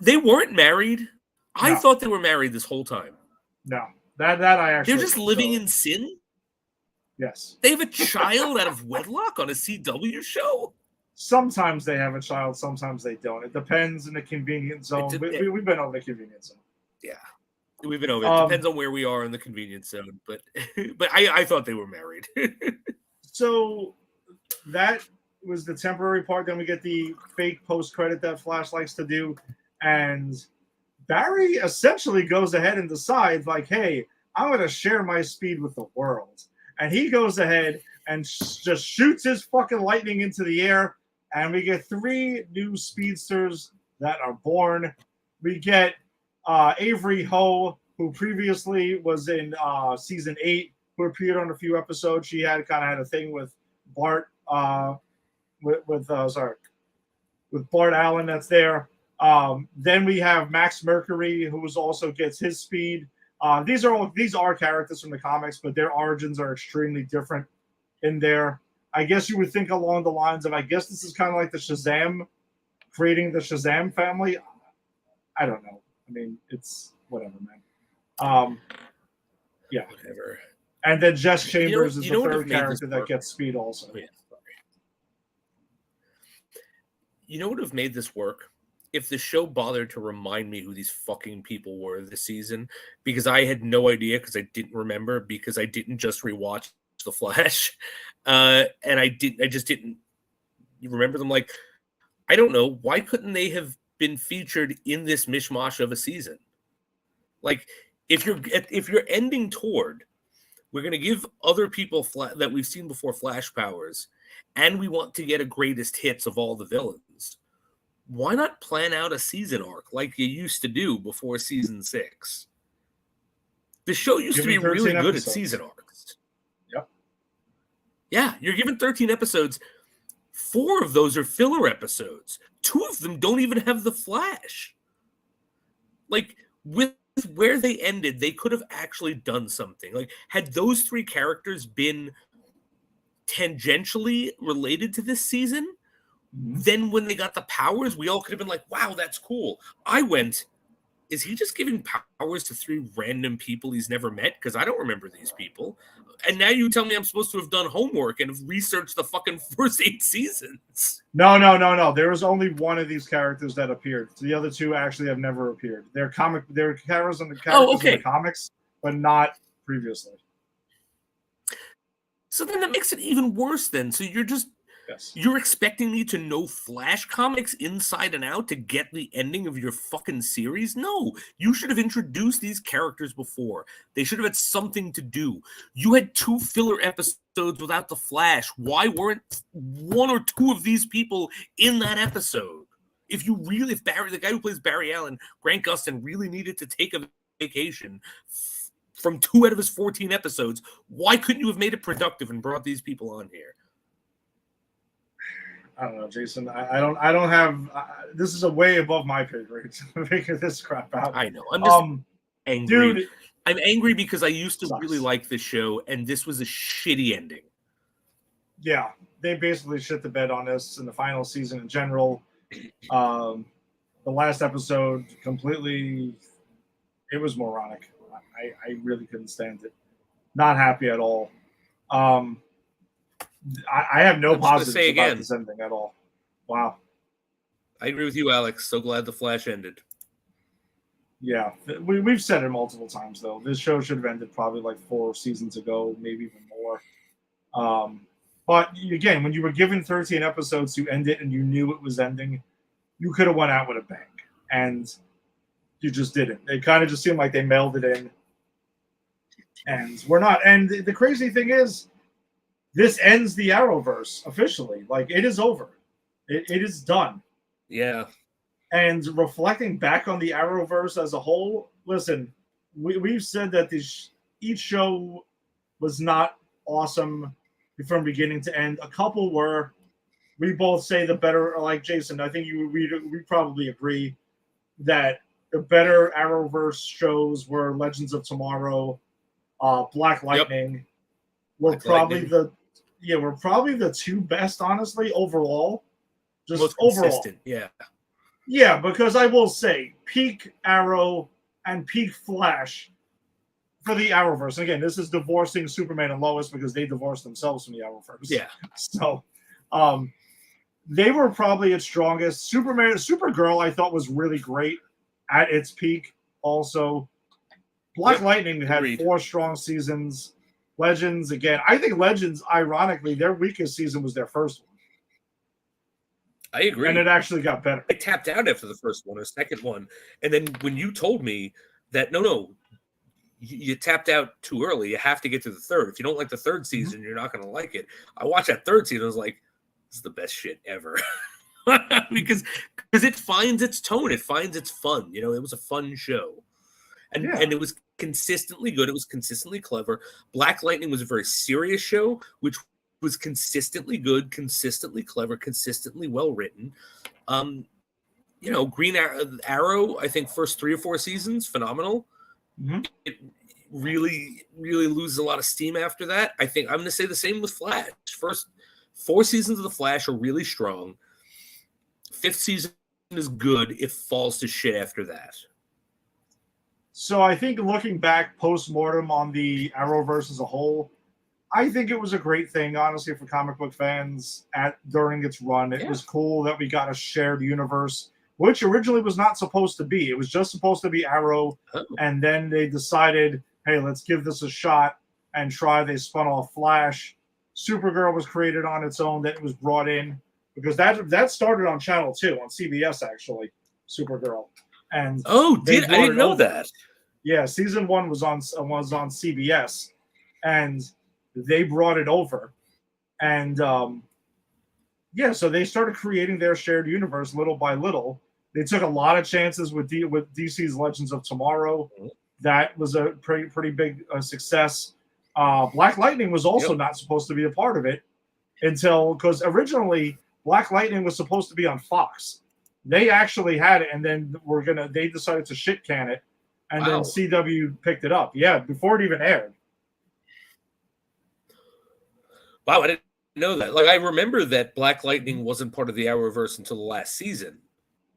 They weren't married. No. I thought they were married this whole time. No. That I actually... They're just living in sin? Yes. They have a child out of wedlock on a CW show? Sometimes they have a child, sometimes they don't. It depends in the convenience zone. We've been over the convenience zone. Yeah. We've been over it. Depends on where we are in the convenience zone. But I thought they were married. So that was the temporary part. Then we get the fake post-credit that Flash likes to do. And Barry essentially goes ahead and decides, like, hey, I'm going to share my speed with the world. And he goes ahead and just shoots his fucking lightning into the air. And we get 3 new speedsters that are born. We get Avery Ho, who previously was in season 8, who appeared on a few episodes. She had a thing with Bart, with Bart Allen. That's there. Then we have Max Mercury, who also gets his speed. These are characters from the comics, but their origins are extremely different in there. I guess you would think along the lines of, I guess this is kind of like the Shazam, creating the Shazam family. I don't know. I mean, it's whatever, man. Yeah. Whatever. And then Jess Chambers is the third character that gets speed also. Oh, yeah. You know what would have made this work? If the show bothered to remind me who these fucking people were this season, because I had no idea, because I didn't remember, because I didn't just rewatch The Flash, and I just didn't remember them. Like, I don't know, why couldn't they have been featured in this mishmash of a season. Like, if you're ending toward, we're going to give other people that we've seen before flash powers, and we want to get a greatest hits of all the villains. Why not plan out a season arc like you used to do before season 6? The show used to be really good at season arcs. Yep. Yeah, you're given 13 episodes. 4 of those are filler episodes. 2 of them don't even have the Flash. Like, with where they ended, they could have actually done something. Like, had those 3 characters been tangentially related to this season, then when they got the powers, we all could have been like, wow, that's cool. I went, is he just giving powers to 3 random people he's never met? Because I don't remember these people. And now you tell me I'm supposed to have done homework and have researched the fucking first 8 seasons. No. There was only one of these characters that appeared. The other 2 actually have never appeared. They're characters in the comics, but not previously. So then that makes it even worse then. So you're expecting me to know Flash comics inside and out to get the ending of your fucking series? No, you should have introduced these characters before. They should have had something to do. You had 2 filler episodes without the Flash. Why weren't 1 or 2 of these people in that episode? If Barry, the guy who plays Barry Allen, Grant Gustin, really needed to take a vacation from 2 out of his 14 episodes, why couldn't you have made it productive and brought these people on here? I don't know, Jason. I don't have. This is a way above my pay grade to figure this crap out. I know. I'm just angry. Dude, I'm angry because I used to really like this show, and this was a shitty ending. Yeah, they basically shit the bed on this in the final season in general. The last episode completely. It was moronic. I really couldn't stand it. Not happy at all. I have no positives about this ending at all. Wow. I agree with you, Alex. So glad the Flash ended. Yeah. We've said it multiple times, though. This show should have ended probably like 4 seasons ago, maybe even more. But again, when you were given 13 episodes to end it and you knew it was ending, you could have went out with a bang. And you just didn't. It kind of just seemed like they mailed it in. And we're not. And the crazy thing is, this ends the Arrowverse officially. Like, it is over. It is done. Yeah. And reflecting back on the Arrowverse as a whole, listen, we've said that each show was not awesome from beginning to end. A couple were. We both say the better, like Jason, I think we probably agree that the better Arrowverse shows were Legends of Tomorrow, Black Lightning. We're probably the 2 best, honestly, overall. Just most consistent, overall. Yeah, because I will say peak Arrow and peak Flash for the Arrowverse. And again, this is divorcing Superman and Lois because they divorced themselves from the Arrowverse. Yeah. So they were probably its strongest. Supergirl, I thought, was really great at its peak. Also, Black Lightning had 4 strong seasons. Legends, again, I think Legends, ironically, their weakest season was their first one. I agree. And it actually got better. I tapped out after the first one or second one. And then when you told me that, no, you tapped out too early, you have to get to the 3rd. If you don't like the 3rd season, you're not going to like it. I watched that 3rd season. I was like, this is the best shit ever. because it finds its tone. It finds its fun. You know, it was a fun show. And it was consistently good. It was consistently clever. Black Lightning was a very serious show, which was consistently good, consistently clever, consistently well written. Green Arrow, I think first 3 or 4 seasons, phenomenal. Mm-hmm. It really, really loses a lot of steam after that. I think I'm going to say the same with Flash. First 4 seasons of The Flash are really strong. 5th season is good. It falls to shit after that. So I think looking back post-mortem on the Arrowverse as a whole, I think it was a great thing, honestly, for comic book fans during its run. It was cool that we got a shared universe, which originally was not supposed to be. It was just supposed to be Arrow, and then they decided, hey, let's give this a shot and try. They spun off Flash. Supergirl was created on its own. That was brought in because that started on Channel 2, on CBS, actually. Supergirl, and Oh, they I brought didn't it know over. that. Yeah, season 1 was on CBS, and they brought it over, and yeah, so they started creating their shared universe little by little. They took a lot of chances with DC's Legends of Tomorrow. That was a pretty big success. Black Lightning was also not supposed to be a part of it because originally Black Lightning was supposed to be on Fox. They actually had it, and then they decided to shit can it, and then CW picked it up. Yeah, before it even aired. Wow, I didn't know that. Like, I remember that Black Lightning wasn't part of the Arrowverse until the last season.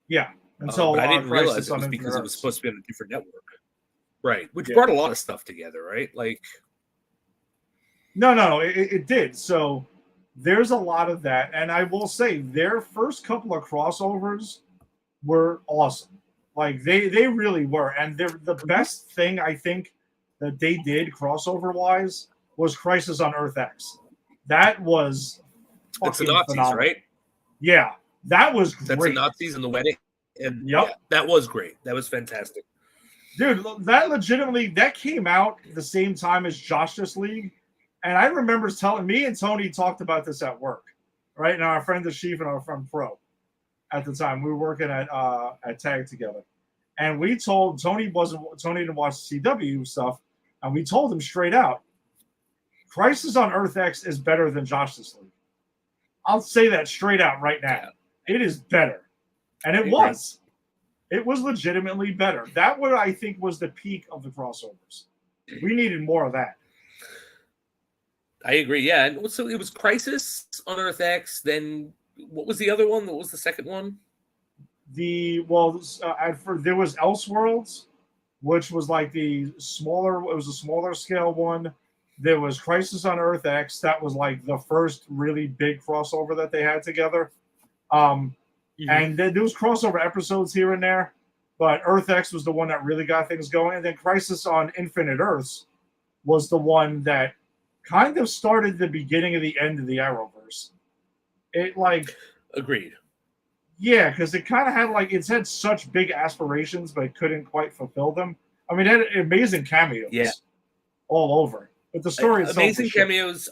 Yeah, until but I didn't realize Crisis it was on because Infinite it was Earths. supposed to be on a different network, right? Which brought a lot of stuff together, right? Like, no, it did. So there's a lot of that, and I will say their first couple of crossovers were awesome. Like they really were, and they're the best thing I think that they did crossover wise was Crisis on Earth X. That was it's the fucking Nazis, phenomenal. right? Yeah, that was great. That's the Nazis and the wedding, and yeah, that was great. That was fantastic, dude. That legitimately came out the same time as Justice League, and I remember telling me and Tony talked about this at work, right? And our friend the Chief and our friend Pro. At the time, we were working at Tag together, and we told Tony didn't watch CW stuff, and we told him straight out, Crisis on Earth X is better than Justice League. I'll say that straight out right now. It is better, and it was. It was legitimately better. That what I think was the peak of the crossovers. We needed more of that. I agree. Yeah, and so it was Crisis on Earth X. Then what was the other one? What was the second one? There was Elseworlds, which was like the smaller. It was a smaller scale one. There was Crisis on Earth X. That was like the first really big crossover that they had together. And then there was crossover episodes here and there, but Earth X was the one that really got things going. And then Crisis on Infinite Earths was the one that kind of started the beginning of the end of the Arrowverse. It agreed. Yeah, because it kind of had had such big aspirations, but it couldn't quite fulfill them. I mean, it had amazing cameos, all over. But the story itself, amazing cameos.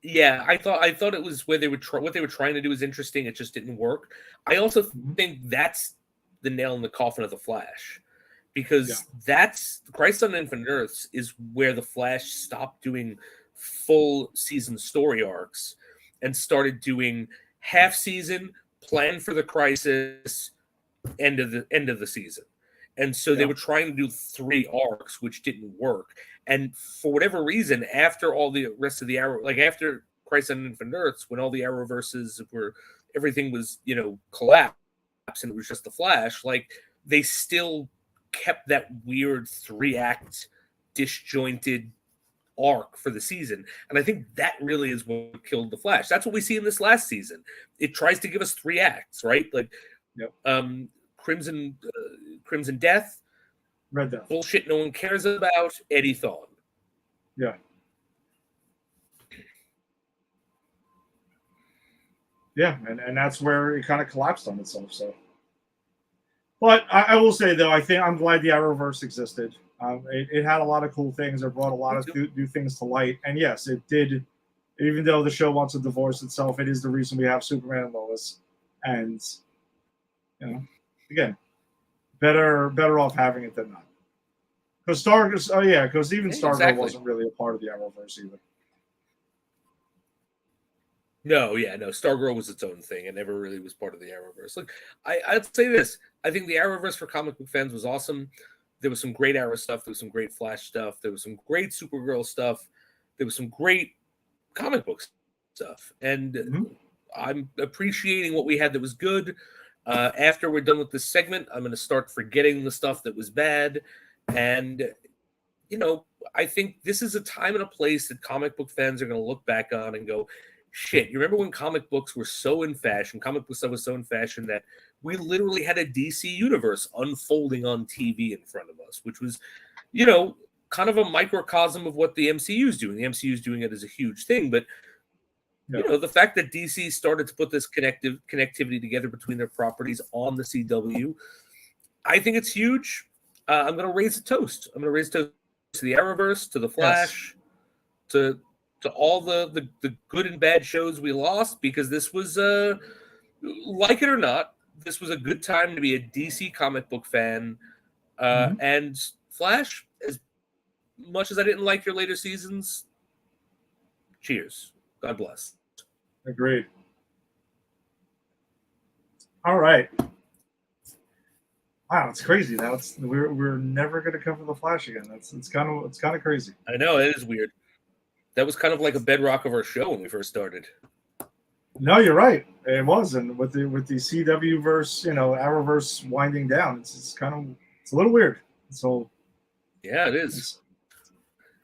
Yeah, I thought it was where what they were trying to do was interesting. It just didn't work. I also think that's the nail in the coffin of the Flash, because that's Crisis on Infinite Earths is where the Flash stopped doing full season story arcs and started doing half season, plan for the crisis, end of the season. And so they were trying to do 3 arcs, which didn't work. And for whatever reason, after all the rest of the Arrow, like after Crisis on Infinite Earths, when all the Arrowverses everything was, collapsed and it was just the Flash, like they still kept that weird 3-act disjointed arc for the season. And I think that really is what killed the Flash. That's what we see in this last season. It tries to give us 3 acts, right? Like Crimson Death, Red Death, bullshit no one cares about, Eddie Thawne. Yeah, and that's where it kind of collapsed on itself. So, but I will say though, I'm glad the Arrowverse existed. It had a lot of cool things. It brought a lot of new things to light, and yes, it did. Even though the show wants to divorce itself, it is the reason we have Superman and Lois, and again, better off having it than not. Because Stargirl wasn't really a part of the Arrowverse either. No, Stargirl was its own thing. It never really was part of the Arrowverse. Look, I'd say this. I think the Arrowverse for comic book fans was awesome. There was some great Arrow stuff. There was some great Flash stuff. There was some great Supergirl stuff. There was some great comic book stuff. And I'm appreciating what we had that was good. After we're done with this segment, I'm going to start forgetting the stuff that was bad. And, I think this is a time and a place that comic book fans are going to look back on and go, shit, you remember when comic books were so in fashion, comic book stuff was so in fashion that we literally had a DC universe unfolding on TV in front of us, which was, kind of a microcosm of what the MCU is doing. The MCU is doing it as a huge thing, but Yeah. you know, the fact that DC started to put this connectivity together between their properties on the CW, I think it's huge. I'm going to raise a toast. I'm going to raise a toast to the Arrowverse, to the Flash, to all the good and bad shows we lost, because this was, like it or not, this was a good time to be a DC comic book fan. And Flash, as much as I didn't like your later seasons, cheers. God bless. Agreed. All right. Wow, it's crazy. Now we're never going to cover the Flash again. It's kind of crazy. I know, it is weird. That was kind of like a bedrock of our show when we first started. No, you're right. It was, and with the CW verse, Arrowverse winding down, it's a little weird. So yeah, it is.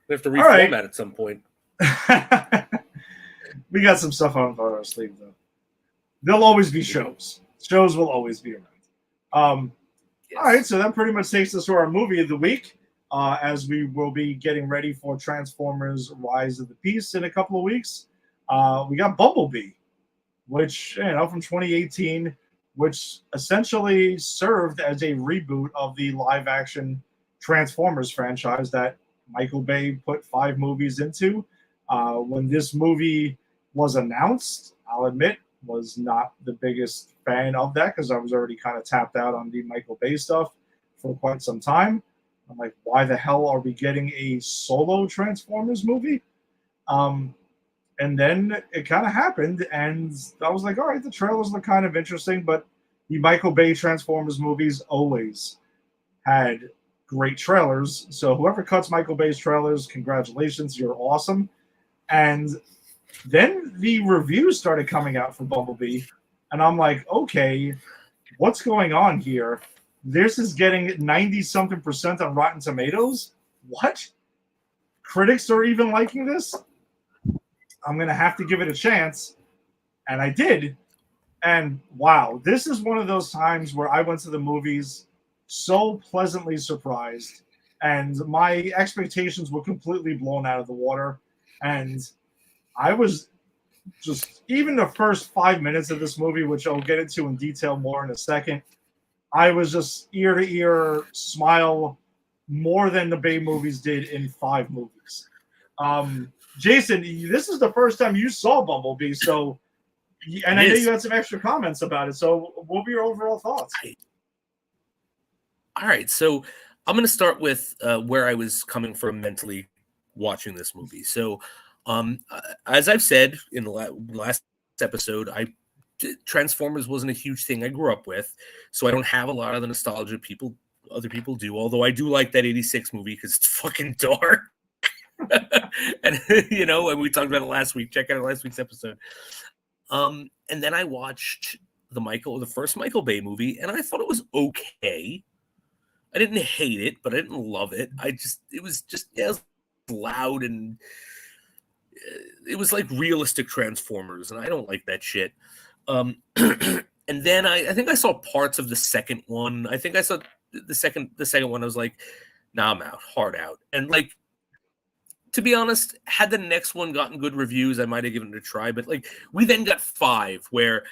We have to reformat at some point. We got some stuff on our sleeve, though. There'll always be shows. Shows will always be around. Yes. All right, so that pretty much takes us to our movie of the week, as we will be getting ready for Transformers: Rise of the Beast in a couple of weeks. We got Bumblebee, which, from 2018, which essentially served as a reboot of the live-action Transformers franchise that Michael Bay put 5 movies into. When this movie was announced, I'll admit, was not the biggest fan of that, because I was already kind of tapped out on the Michael Bay stuff for quite some time. I'm like, why the hell are we getting a solo Transformers movie? And then it kind of happened, and I was like, all right, the trailers look kind of interesting, but the Michael Bay Transformers movies always had great trailers. So whoever cuts Michael Bay's trailers, congratulations, you're awesome. And then the reviews started coming out for Bumblebee, and I'm like, okay, what's going on here? This is getting 90-something% on Rotten Tomatoes? What? Critics are even liking this? I'm going to have to give it a chance. And I did. And wow, this is one of those times where I went to the movies so pleasantly surprised, and my expectations were completely blown out of the water. And I was just, even the first 5 minutes of this movie, which I'll get into in detail more in a second, I was just ear to ear smile more than the Bay movies did in 5 movies. Jason, this is the first time you saw Bumblebee, so, and I know you had some extra comments about it. So, what were your overall thoughts? All right, so I'm going to start with where I was coming from mentally watching this movie. So, as I've said in the last episode, Transformers wasn't a huge thing I grew up with, so I don't have a lot of the nostalgia other people do. Although I do like that '86 movie because it's fucking dark. And and we talked about it last week. Check out last week's episode. And then I watched the first Michael Bay movie, and I thought it was okay. I didn't hate it, but I didn't love it. It was loud, and it was like realistic Transformers, and I don't like that shit. And then I think I saw parts of the second one. I think I saw the second one. I was like, nah, I'm out, hard out. And like, to be honest, had the next one gotten good reviews, I might have given it a try. But like, we then got 5, where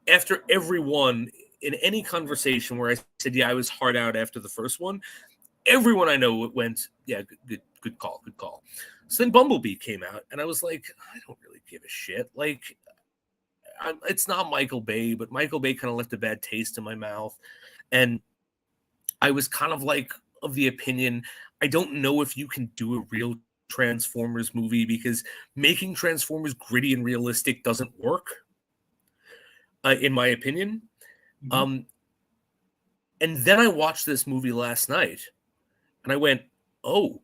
after every one, in any conversation where I said, yeah, I was hard out after the first one, everyone I know went, yeah, good call. So then Bumblebee came out, and I was like, I don't really give a shit. Like, it's not Michael Bay, but Michael Bay kind of left a bad taste in my mouth. And I was kind of like of the opinion, I don't know if you can do a real Transformers movie, because making Transformers gritty and realistic doesn't work, in my opinion. Mm-hmm. And then I watched this movie last night, and I went, oh,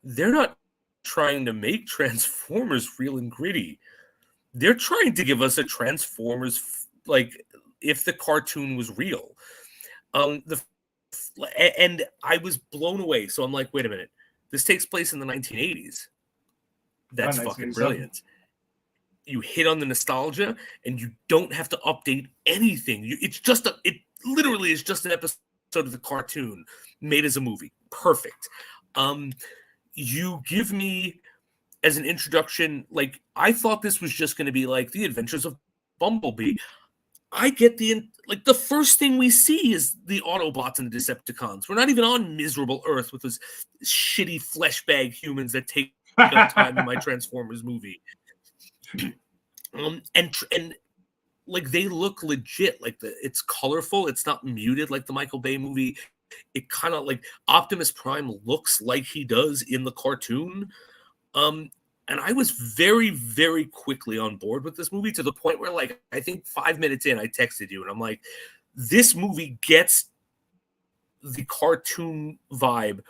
they're not trying to make Transformers real and gritty. They're trying to give us a Transformers, like, if the cartoon was real. And I was blown away. So I'm like, wait a minute. This takes place in the 1980s. That's fucking brilliant. You hit on the nostalgia, and you don't have to update anything. It literally is just an episode of the cartoon made as a movie. Perfect. You give me as an introduction. Like, I thought this was just going to be like the Adventures of Bumblebee. I get the first thing we see is the Autobots and the Decepticons. We're not even on miserable Earth with those shitty flesh bag humans that take up time in my Transformers movie. And like, they look legit. Like, it's colorful. It's not muted like the Michael Bay movie. It kind of, like, Optimus Prime looks like he does in the cartoon. And I was very, very quickly on board with this movie, to the point where, like, I think 5 minutes in, I texted you and I'm like, this movie gets the cartoon vibe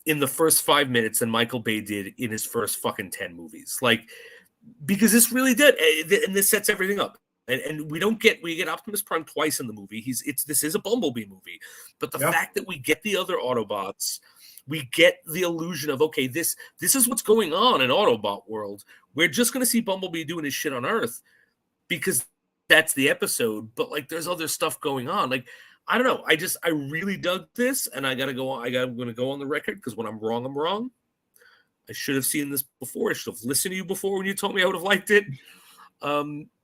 in the first 5 minutes than Michael Bay did in his first fucking 10 movies. Like, because this really did, and this sets everything up. And we get Optimus Prime twice in the movie. This is a Bumblebee movie, but the fact that we get the other Autobots, we get the illusion of, okay, this is what's going on in Autobot world. We're just going to see Bumblebee doing his shit on Earth because that's the episode. But, like, there's other stuff going on. Like, I don't know. I really dug this, and I'm going to go on the record, because when I'm wrong, I'm wrong. I should have seen this before. I should have listened to you before when you told me I would have liked it.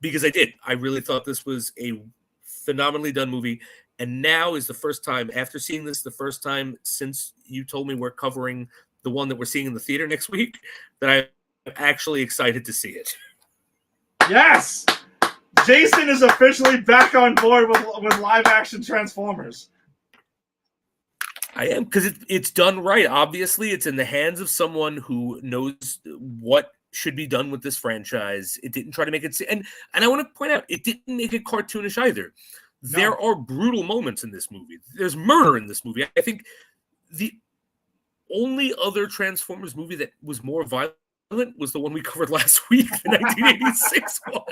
Because I did. I really thought this was a phenomenally done movie. And now is the first time, after seeing this the first time since you told me we're covering the one that we're seeing in the theater next week, that I'm actually excited to see it. Yes! Jason is officially back on board with live-action Transformers. I am, because it's done right. Obviously, it's in the hands of someone who knows what should be done with this franchise. It didn't try to make it... And I want to point out, it didn't make it cartoonish either. No. There are brutal moments in this movie. There's murder in this movie. I think the only other Transformers movie that was more violent was the one we covered last week, the 1986 one.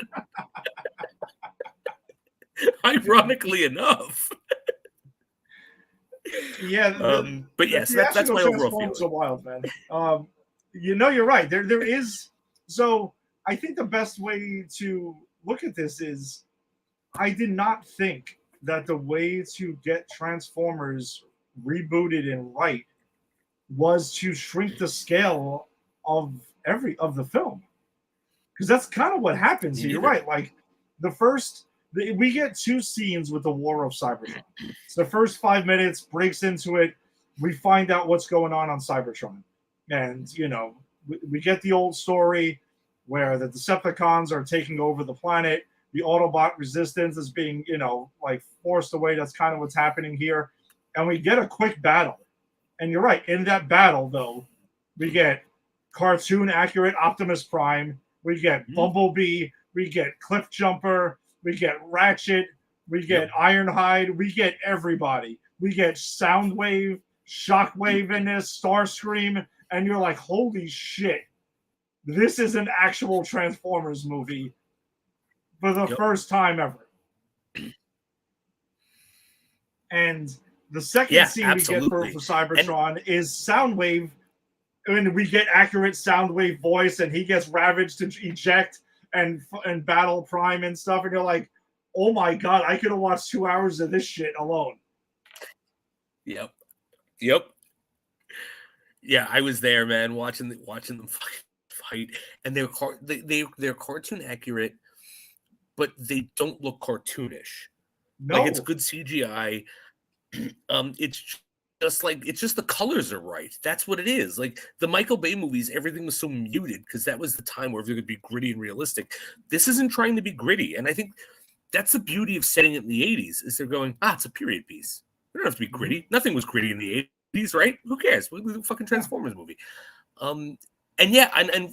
Ironically enough. Yeah. But yes, that's my overall feeling. Are wild, man. You're right. There is. So I think the best way to look at this is, I did not think that the way to get Transformers rebooted and right was to shrink the scale of the film, because that's kind of what happens here. You're right. Like, we get two scenes with the War of Cybertron. So the first 5 minutes breaks into it. We find out what's going on Cybertron, and we get the old story where the Decepticons are taking over the planet. The Autobot resistance is being, like, forced away. That's kind of what's happening here. And we get a quick battle. And you're right. In that battle, though, we get cartoon-accurate Optimus Prime. We get Bumblebee. We get Cliffjumper. We get Ratchet. We get Ironhide. We get everybody. We get Soundwave, Shockwave in this, Starscream. And you're like, holy shit. This is an actual Transformers movie. For the first time ever. And the second scene we get for Cybertron is Soundwave, and we get accurate Soundwave voice, and he gets ravaged to eject and battle Prime and stuff, and you're like, oh my god, I could have watched 2 hours of this shit alone. Yep. Yeah, I was there, man, watching them fight, and they're cartoon accurate, but they don't look cartoonish. No. Like, it's good CGI. It's just the colors are right. That's what it is. Like, the Michael Bay movies, everything was so muted because that was the time where everything would be gritty and realistic. This isn't trying to be gritty, and I think that's the beauty of setting it in the 80s, is they're going, it's a period piece. We don't have to be gritty. Nothing was gritty in the 80s, right? Who cares? We're a fucking Transformers movie. And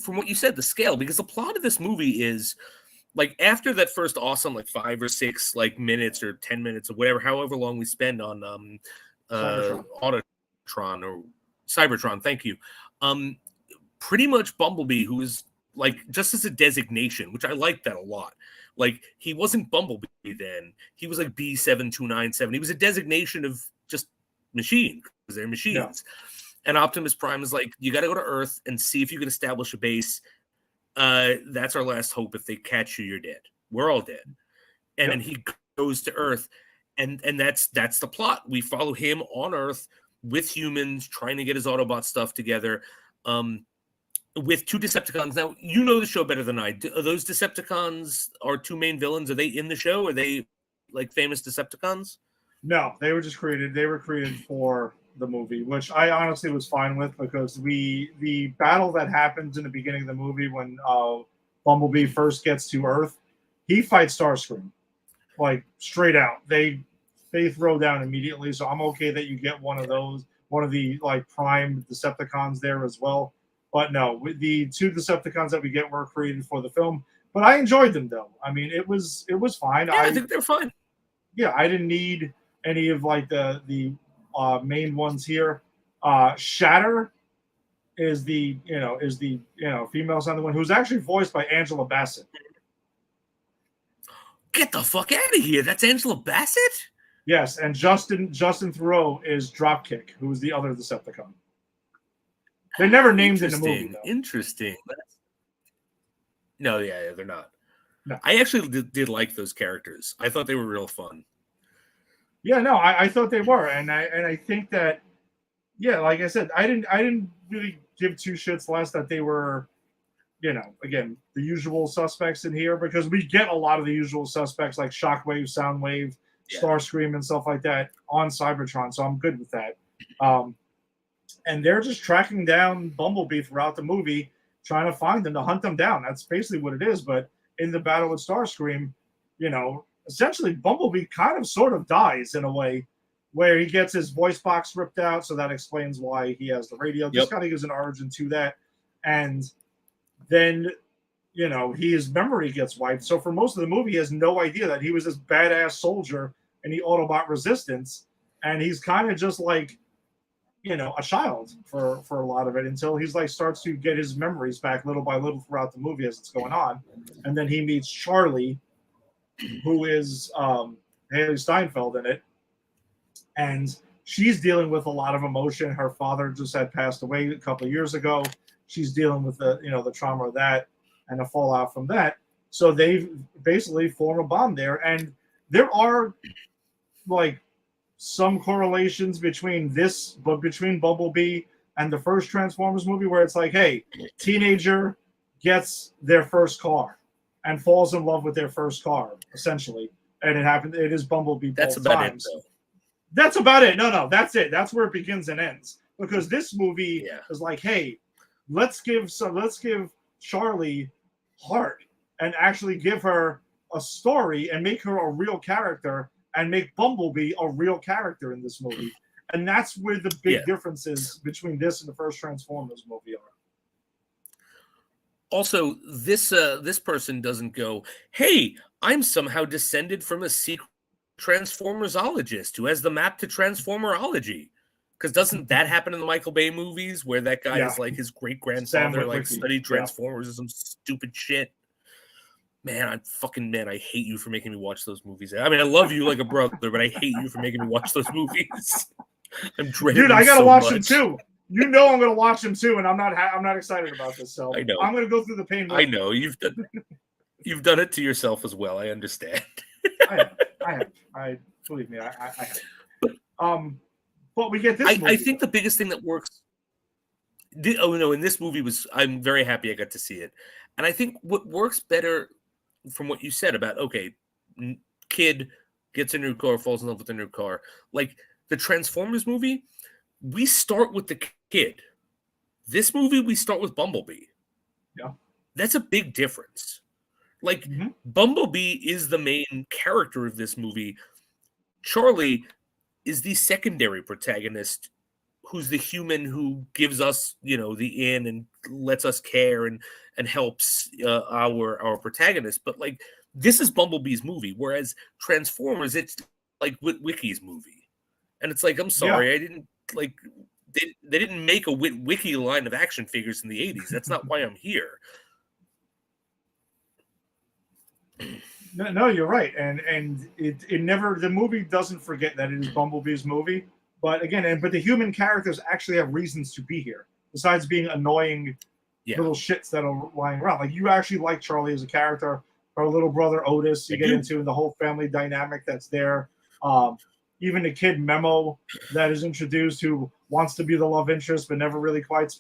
from what you said, the scale, because the plot of this movie is, like, after that first awesome, like, 5 or 6 like minutes or 10 minutes or whatever, however long we spend on Autotron or Cybertron, thank you. Pretty much Bumblebee, who is, like, just as a designation, which I like that a lot. Like, he wasn't Bumblebee then. He was like B7297. He was a designation of just machine, because they're machines. Yeah. And Optimus Prime is like, you got to go to Earth and see if you can establish a base. That's our last hope. If they catch you, you're dead. We're all dead. And then he goes to Earth, and that's the plot. We follow him on Earth with humans trying to get his Autobot stuff together. with two Decepticons. Now, you know the show better than I do. Are those Decepticons our two main villains? Are they in the show? Are they like famous Decepticons? No, they were just created. They were created for the movie, which I honestly was fine with because the battle that happens in the beginning of the movie when Bumblebee first gets to Earth, he fights Starscream like straight out. They throw down immediately, so I'm okay that you get one of those, one of the like prime Decepticons there as well. But no, the two Decepticons that we get were created for the film. But I enjoyed them though. I mean, it was fine. Yeah, I think they're fine. Yeah, I didn't need any of like the main ones here. Shatter is the female sounding one who's actually voiced by Angela Bassett. Get the fuck out of here! That's Angela Bassett. Yes, and Justin Theroux is Dropkick, who is the other Decepticon. They never named in the movie, though. Interesting. No, yeah, they're not. No. I actually did like those characters. I thought they were real fun. Yeah, no, I thought they were, and I think that, yeah, like I said, I didn't really give two shits less that they were, again, the usual suspects in here, because we get a lot of the usual suspects like Shockwave, Soundwave, Starscream, and stuff like that on Cybertron, so I'm good with that. And they're just tracking down Bumblebee throughout the movie, trying to find them, to hunt them down. That's basically what it is. But in the battle with Starscream, essentially Bumblebee kind of sort of dies in a way where he gets his voice box ripped out. So that explains why he has the radio. Just kind of gives an origin to that. And then, his memory gets wiped. So for most of the movie, he has no idea that he was this badass soldier in the Autobot resistance. And he's kind of just like, a child for a lot of it until he's like starts to get his memories back little by little throughout the movie as it's going on. And then he meets Charlie, who is Haley Steinfeld in it. And she's dealing with a lot of emotion. Her father just had passed away a couple of years ago. She's dealing with the trauma of that and the fallout from that. So they basically form a bond there. And there are like some correlations between Bumblebee and the first Transformers movie, where it's like, hey, teenager gets their first car and falls in love with their first car, essentially. And it is Bumblebee both times. That's about it. No, that's it. That's where it begins and ends. Because this movie is like, hey, let's give Charlie heart and actually give her a story and make her a real character and make Bumblebee a real character in this movie. And that's where the big differences between this and the first Transformers movie are. Also, this person doesn't go, hey, I'm somehow descended from a secret Transformersologist who has the map to Transformerology. Because doesn't that happen in the Michael Bay movies where that guy is like his great-grandfather studied Transformers or some stupid shit? Man, I hate you for making me watch those movies. I mean, I love you like a brother, but I hate you for making me watch those movies. I'm dreading Dude, I gotta watch them too. I'm gonna watch them too, and I'm not excited about this. So I know I'm gonna go through the pain. I know you've done it to yourself as well. I understand. I have. Believe me, I have. But we get this. I think the biggest thing that works. In this movie I'm very happy I got to see it, and I think what works better. From what you said about, kid gets a new car, falls in love with a new car. Like the Transformers movie, we start with the kid. This movie, we start with Bumblebee. Yeah. That's a big difference. Like Bumblebee is the main character of this movie. Charlie is the secondary protagonist who's the human who gives us, the in and lets us care and helps our protagonist. But like this is Bumblebee's movie, whereas Transformers, it's like Witwicky's movie, and it's like, I'm sorry, I didn't like they didn't make a Witwicky line of action figures in the 80s. That's not why I'm here. No, you're right, and it never, the movie doesn't forget that it is Bumblebee's movie. But again, but the human characters actually have reasons to be here besides being annoying little shits that are lying around. Like you actually like Charlie as a character, her little brother Otis. You get into the whole family dynamic that's there. even the kid Memo that is introduced who wants to be the love interest but never really quite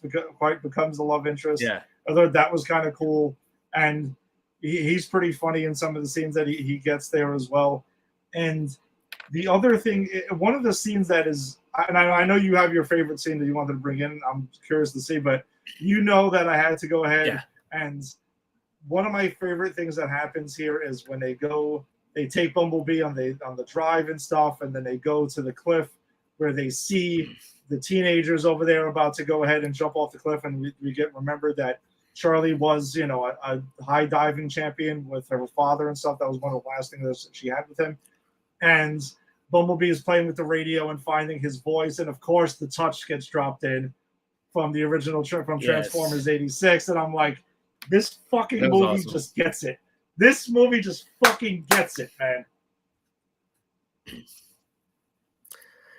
becomes the love interest. Yeah. I thought that was kind of cool. And he's pretty funny in some of the scenes that he gets there as well. And the other thing, one of the scenes that is, and I know you have your favorite scene that you wanted to bring in. I'm curious to see, but you know that I had to go ahead. And one of my favorite things that happens here is when they take Bumblebee on the drive and stuff, and then they go to the cliff where they see the teenagers over there about to go ahead and jump off the cliff, and we get remembered that Charlie was, a high diving champion with her father and stuff. That was one of the last things that she had with him. And Bumblebee is playing with the radio and finding his voice, and of course the touch gets dropped in from the original from Transformers '86, and I'm like, this fucking movie just gets it. This movie just fucking gets it, man.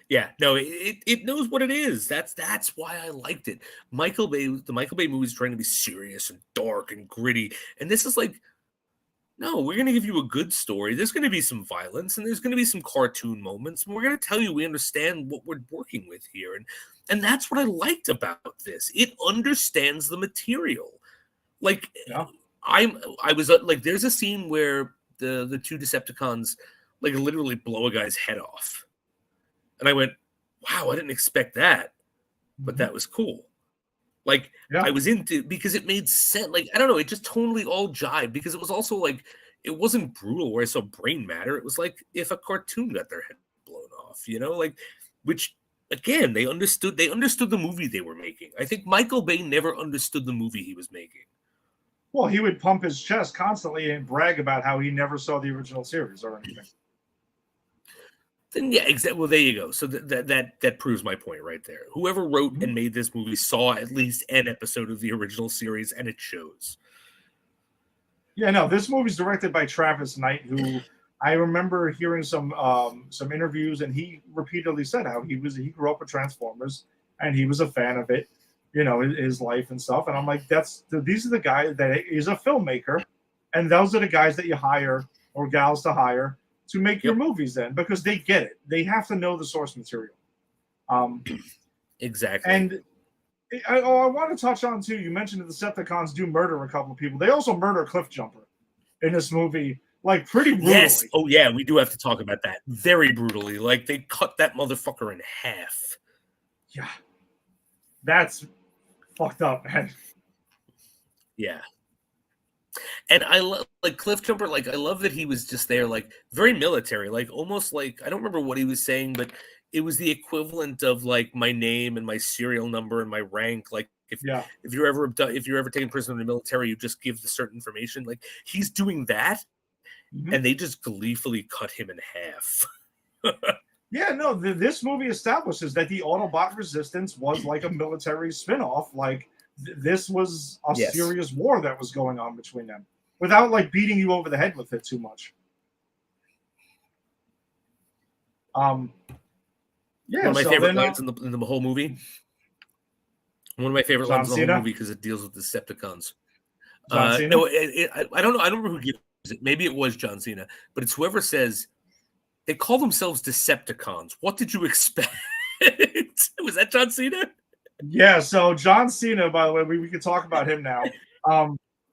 Yeah, no, it knows what it is. That's why I liked it. The Michael Bay movie is trying to be serious and dark and gritty, and this is like, no, we're going to give you a good story. There's going to be some violence, and there's going to be some cartoon moments, and we're going to tell you we understand what we're working with here, and that's what I liked about this. It understands the material. Like, I was like, there's a scene where the two Decepticons like literally blow a guy's head off. And I went, wow, I didn't expect that, but that was cool. Like, I was into, because it made sense. Like, I don't know, it just totally all jived, because it was also like, it wasn't brutal where I saw brain matter. It was like if a cartoon got their head blown off, like, which, again, they understood the movie they were making. I think Michael Bay never understood the movie he was making. Well, he would pump his chest constantly and brag about how he never saw the original series or anything. Then exactly. Well, there you go. So that proves my point right there. Whoever wrote and made this movie saw at least an episode of the original series, and it shows. Yeah, no, this movie's directed by Travis Knight, who I remember hearing some interviews, and he repeatedly said how he grew up with Transformers and he was a fan of it, his life and stuff. And I'm like, these are the guys that is a filmmaker, and those are the guys that you hire or gals to hire to make your movies then, because they get it. They have to know the source material. Exactly. And I want to touch on, too, you mentioned the Decepticons do murder a couple of people. They also murder Cliff Jumper in this movie, like, pretty brutally. Yes. Oh, yeah, we do have to talk about that. Very brutally. Like, they cut that motherfucker in half. Yeah. That's fucked up, man. Yeah. And I love, like, Cliff Jumper, like, I love that he was just there, like, very military, like, almost like, I don't remember what he was saying, but it was the equivalent of, like, my name and my serial number and my rank. Like, if you're ever taken prisoner in the military, you just give the certain information. Like, he's doing that, and they just gleefully cut him in half. Yeah, no, this movie establishes that the Autobot resistance was like a military spinoff. Like, this was a serious war that was going on between them, without like beating you over the head with it too much. Yeah, one of my favorite lines in the whole movie. One of my favorite lines in the whole movie, because it deals with the Decepticons. No, I don't know. I don't remember who gives it. Maybe it was John Cena, but it's whoever says they call themselves Decepticons. What did you expect? Was that John Cena? Yeah. So John Cena, by the way, we can talk about him now.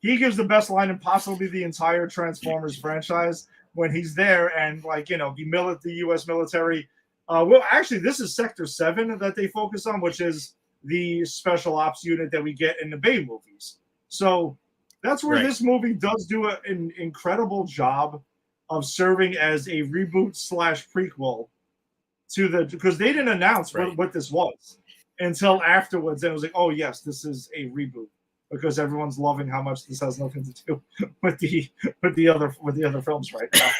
He gives the best line in possibly the entire Transformers franchise when he's there, and like the U.S. military. Well, actually, this is Sector 7 that they focus on, which is the special ops unit that we get in the Bay movies. So that's where this movie does do an incredible job of serving as a reboot / prequel to because they didn't announce what this was until afterwards. And it was like, oh yes, this is a reboot, because everyone's loving how much this has nothing to do with the other films right now.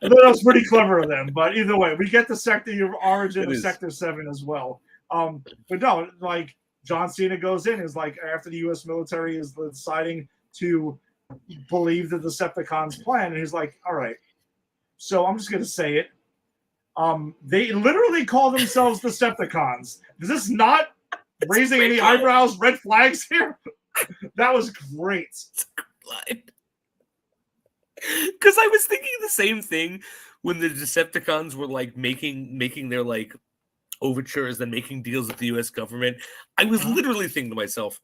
I thought that was pretty clever of them, but either way, we get the origin of Sector 7 as well. But no, like John Cena goes in, is like after the U.S. military is deciding to believe the Decepticons' plan, and he's like, all right, so I'm just going to say it. They literally call themselves Decepticons. Is this not raising any eyebrows, red flags here? That was great. Because I was thinking the same thing when the Decepticons were like making their like overtures, then making deals with the U.S. government, I was literally thinking to myself,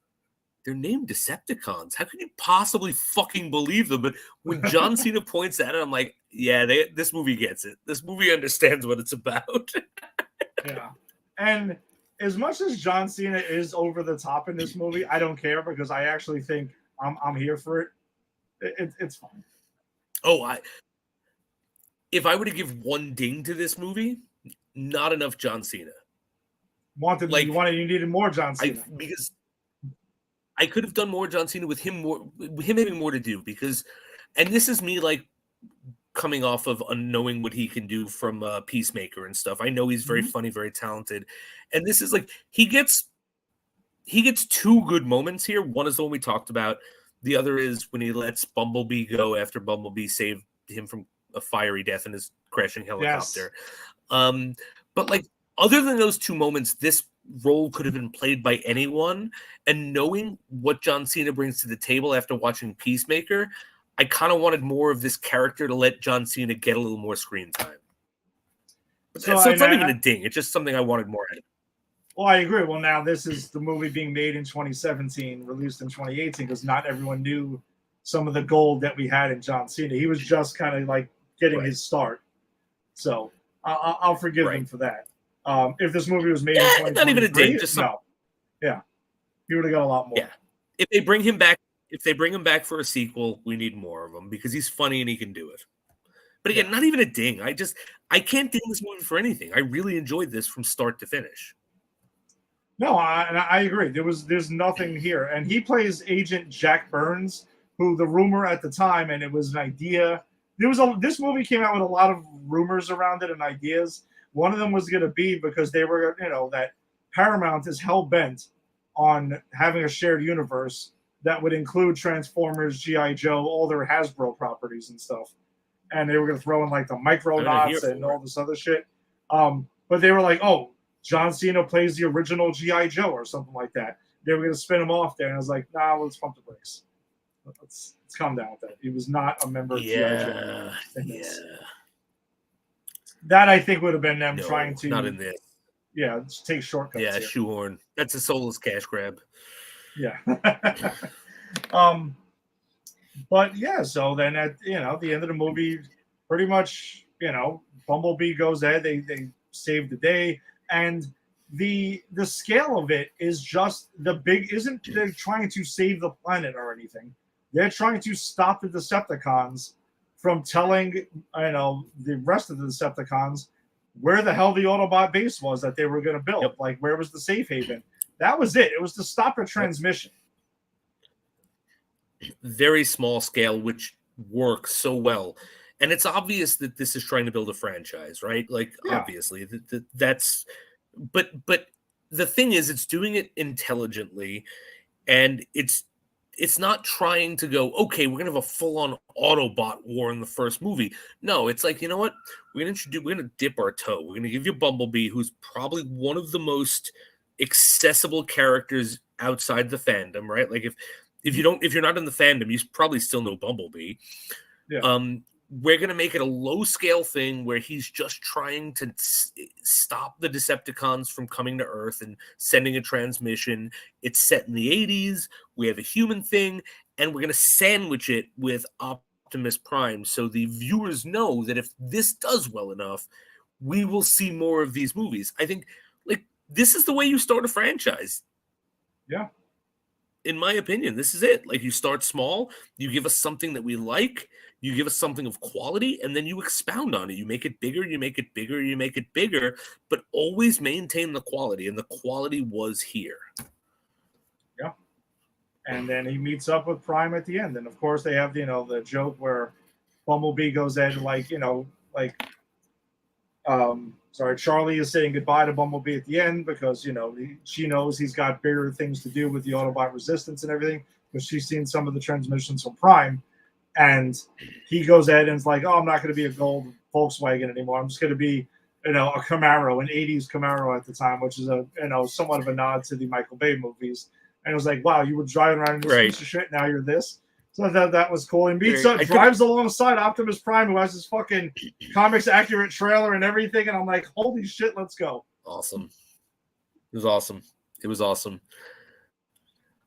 they're named Decepticons. How can you possibly fucking believe them? But when John Cena points at it, I'm like, yeah, this movie gets it. This movie understands what it's about. Yeah. And as much as John Cena is over the top in this movie, I don't care because I actually think I'm here for it. It's fine. Oh, if I were to give one ding to this movie, not enough John Cena. You needed more John Cena. Because I could have done more John Cena with him having more to do, because, and this is me like coming off of unknowing what he can do from Peacemaker and stuff. I know he's very funny, very talented, and this is like he gets two good moments here. One is the one we talked about. The other is when he lets Bumblebee go after Bumblebee saved him from a fiery death in his crashing helicopter. Yes. But like, other than those two moments, this role could have been played by anyone. And knowing what John Cena brings to the table after watching Peacemaker, I kind of wanted more of this character to let John Cena get a little more screen time. So it's not even a ding. It's just something I wanted more of. Well, I agree. Well, now this is the movie being made in 2017, released in 2018, because not everyone knew some of the gold that we had in John Cena. He was just kind of like getting his start. So I'll forgive him for that. If this movie was made in 2023, not even a ding, just no. Yeah. He would have got a lot more. Yeah. If they bring him back for a sequel, we need more of him because he's funny and he can do it. But again, not even a ding. I can't ding this movie for anything. I really enjoyed this from start to finish. No, I agree. There's nothing here. And he plays Agent Jack Burns, who the rumor at the time, and it was an idea. This movie came out with a lot of rumors around it and ideas. One of them was going to be because they were, that Paramount is hell-bent on having a shared universe that would include Transformers, G.I. Joe, all their Hasbro properties and stuff. And they were going to throw in like the Micronauts and all this other shit. But they were like, oh, John Cena plays the original G.I. Joe or something like that. They were going to spin him off there. And I was like, nah, let's pump the brakes. Let's calm down with that. He was not a member of G.I. Joe. Yeah. That I think would have been them trying to. Not in this. Yeah, just take shortcuts. Yeah, shoehorn. That's a soulless cash grab. Yeah. But yeah, so then at the end of the movie, pretty much, Bumblebee goes there. They save the day. And the scale of it is just isn't they're trying to save the planet or anything. They're trying to stop the Decepticons from telling the rest of the Decepticons where the hell the Autobot base was that they were going to build. Yep. Like, where was the safe haven? That was it. It was to stop a transmission. Very small scale, which works so well. And it's obvious that this is trying to build a franchise, right? Like, obviously, that's. But the thing is, it's doing it intelligently, and it's not trying to go, okay, we're gonna have a full-on Autobot war in the first movie. No, it's like, you know what? We're gonna dip our toe. We're gonna give you Bumblebee, who's probably one of the most accessible characters outside the fandom, right? Like if you're not in the fandom, you probably still know Bumblebee. Yeah. We're going to make it a low-scale thing where he's just trying to stop the Decepticons from coming to Earth and sending a transmission. It's set in the 80s. We have a human thing, and we're going to sandwich it with Optimus Prime so the viewers know that if this does well enough, we will see more of these movies. I think, like, this is the way you start a franchise. Yeah. In my opinion, this is it. Like, you start small, you give us something that we like, you give us something of quality, and then you expound on it. You make it bigger, you make it bigger, you make it bigger, but always maintain the quality, and the quality was here. Yeah. And then he meets up with Prime at the end, and of course they have, the joke where Bumblebee goes in, Charlie is saying goodbye to Bumblebee at the end because, she knows he's got bigger things to do with the Autobot resistance and everything because she's seen some of the transmissions from Prime. And he goes ahead and is like, oh, I'm not going to be a gold Volkswagen anymore. I'm just going to be, a Camaro, an 80s Camaro at the time, which is somewhat of a nod to the Michael Bay movies. And it was like, wow, you were driving around in this piece of shit. Now you're this. So that was cool. And meets up, drives alongside Optimus Prime, who has his fucking comics accurate trailer and everything. And I'm like, holy shit, let's go. Awesome. It was awesome. It was awesome.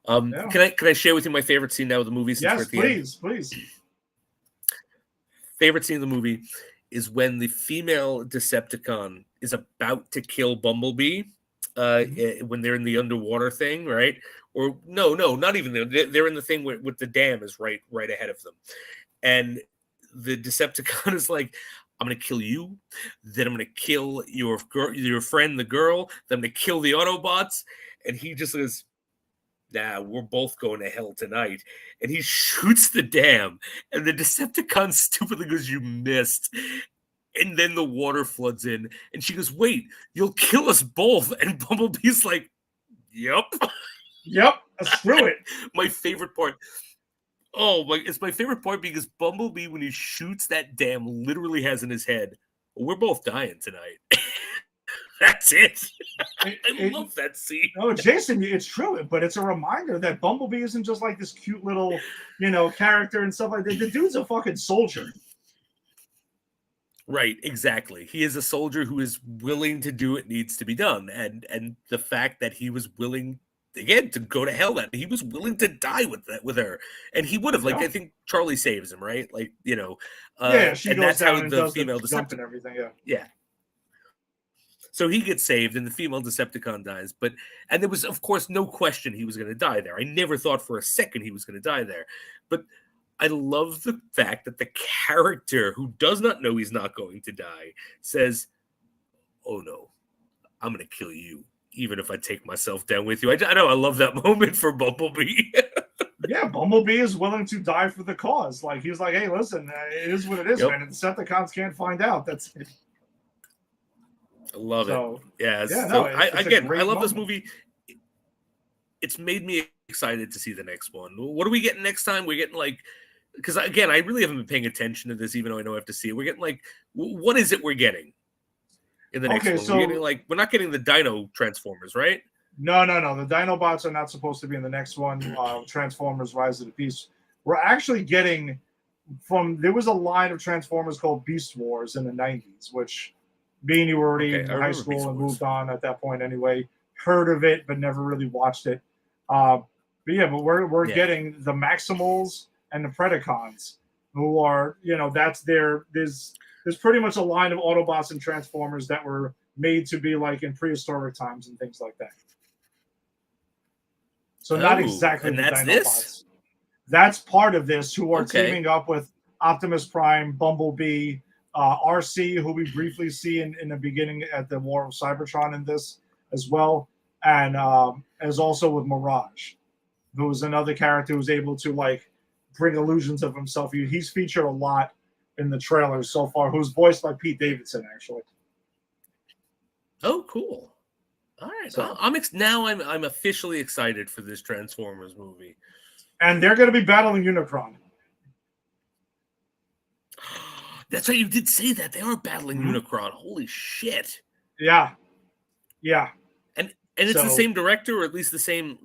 Can I share with you my favorite scene now of the movie? Since we're at the end? Please. Favorite scene of the movie is when the female Decepticon is about to kill Bumblebee when they're in the underwater thing, right? Or no, not even there. They're in the thing with the dam is right ahead of them. And the Decepticon is like, I'm going to kill you. Then I'm going to kill your friend, the girl. Then I'm going to kill the Autobots. And he just says, nah, we're both going to hell tonight. And he shoots the dam. And the Decepticon stupidly goes, you missed. And then the water floods in. And she goes, wait, you'll kill us both. And Bumblebee's like, yep. Yep, screw it. My favorite part. Oh, it's my favorite part because Bumblebee, when he shoots that dam, literally has in his head, we're both dying tonight. That's it. I love that scene. No, Jason, it's true, but it's a reminder that Bumblebee isn't just like this cute little, character and stuff like that. The dude's a fucking soldier. Right, exactly. He is a soldier who is willing to do what needs to be done. And the fact that he was willing, again, to go to hell, that he was willing to die with her. And he would have, I think Charlie saves him, right? She and that's down how and the does female the jump and everything, Yeah. So he gets saved and the female Decepticon dies. And there was, of course, no question he was going to die there. I never thought for a second he was going to die there. But I love the fact that the character who does not know he's not going to die says, oh no, I'm going to kill you, even if I take myself down with you. I know, I love that moment for Bumblebee. Yeah, Bumblebee is willing to die for the cause. Like, he's like, hey, listen, it is what it is, man. And the Decepticons can't find out. That's it. I love it. Yeah. I love this movie. It's made me excited to see the next one. What are we getting next time? We're getting because again, I really haven't been paying attention to this, even though I know I have to see it. We're getting what is it we're getting in the next one? So, we're not getting the Dino Transformers, right? No. The Dinobots are not supposed to be in the next one. Transformers: Rise of the Beast. We're actually getting there was a line of Transformers called Beast Wars in the 90s, which being you were already in high school and moved on at that point anyway, heard of it but never really watched it. But we're getting the Maximals and the Predacons, who are that's there's pretty much a line of Autobots and Transformers that were made to be like in prehistoric times and things like that. So not exactly and the that's Dinobots. This? That's part of this, who are teaming up with Optimus Prime, Bumblebee, RC, who we briefly see in the beginning at the War of Cybertron in this as well, and as also with Mirage, who is another character who's able to bring illusions of himself. He's featured a lot in the trailers so far, who's voiced by Pete Davidson, actually. Oh, cool. All right. So, I'm officially excited for this Transformers movie. And they're going to be battling Unicron. That's right. You did say that. They are battling Unicron. Holy shit. Yeah. And it's the same director, or at least the same,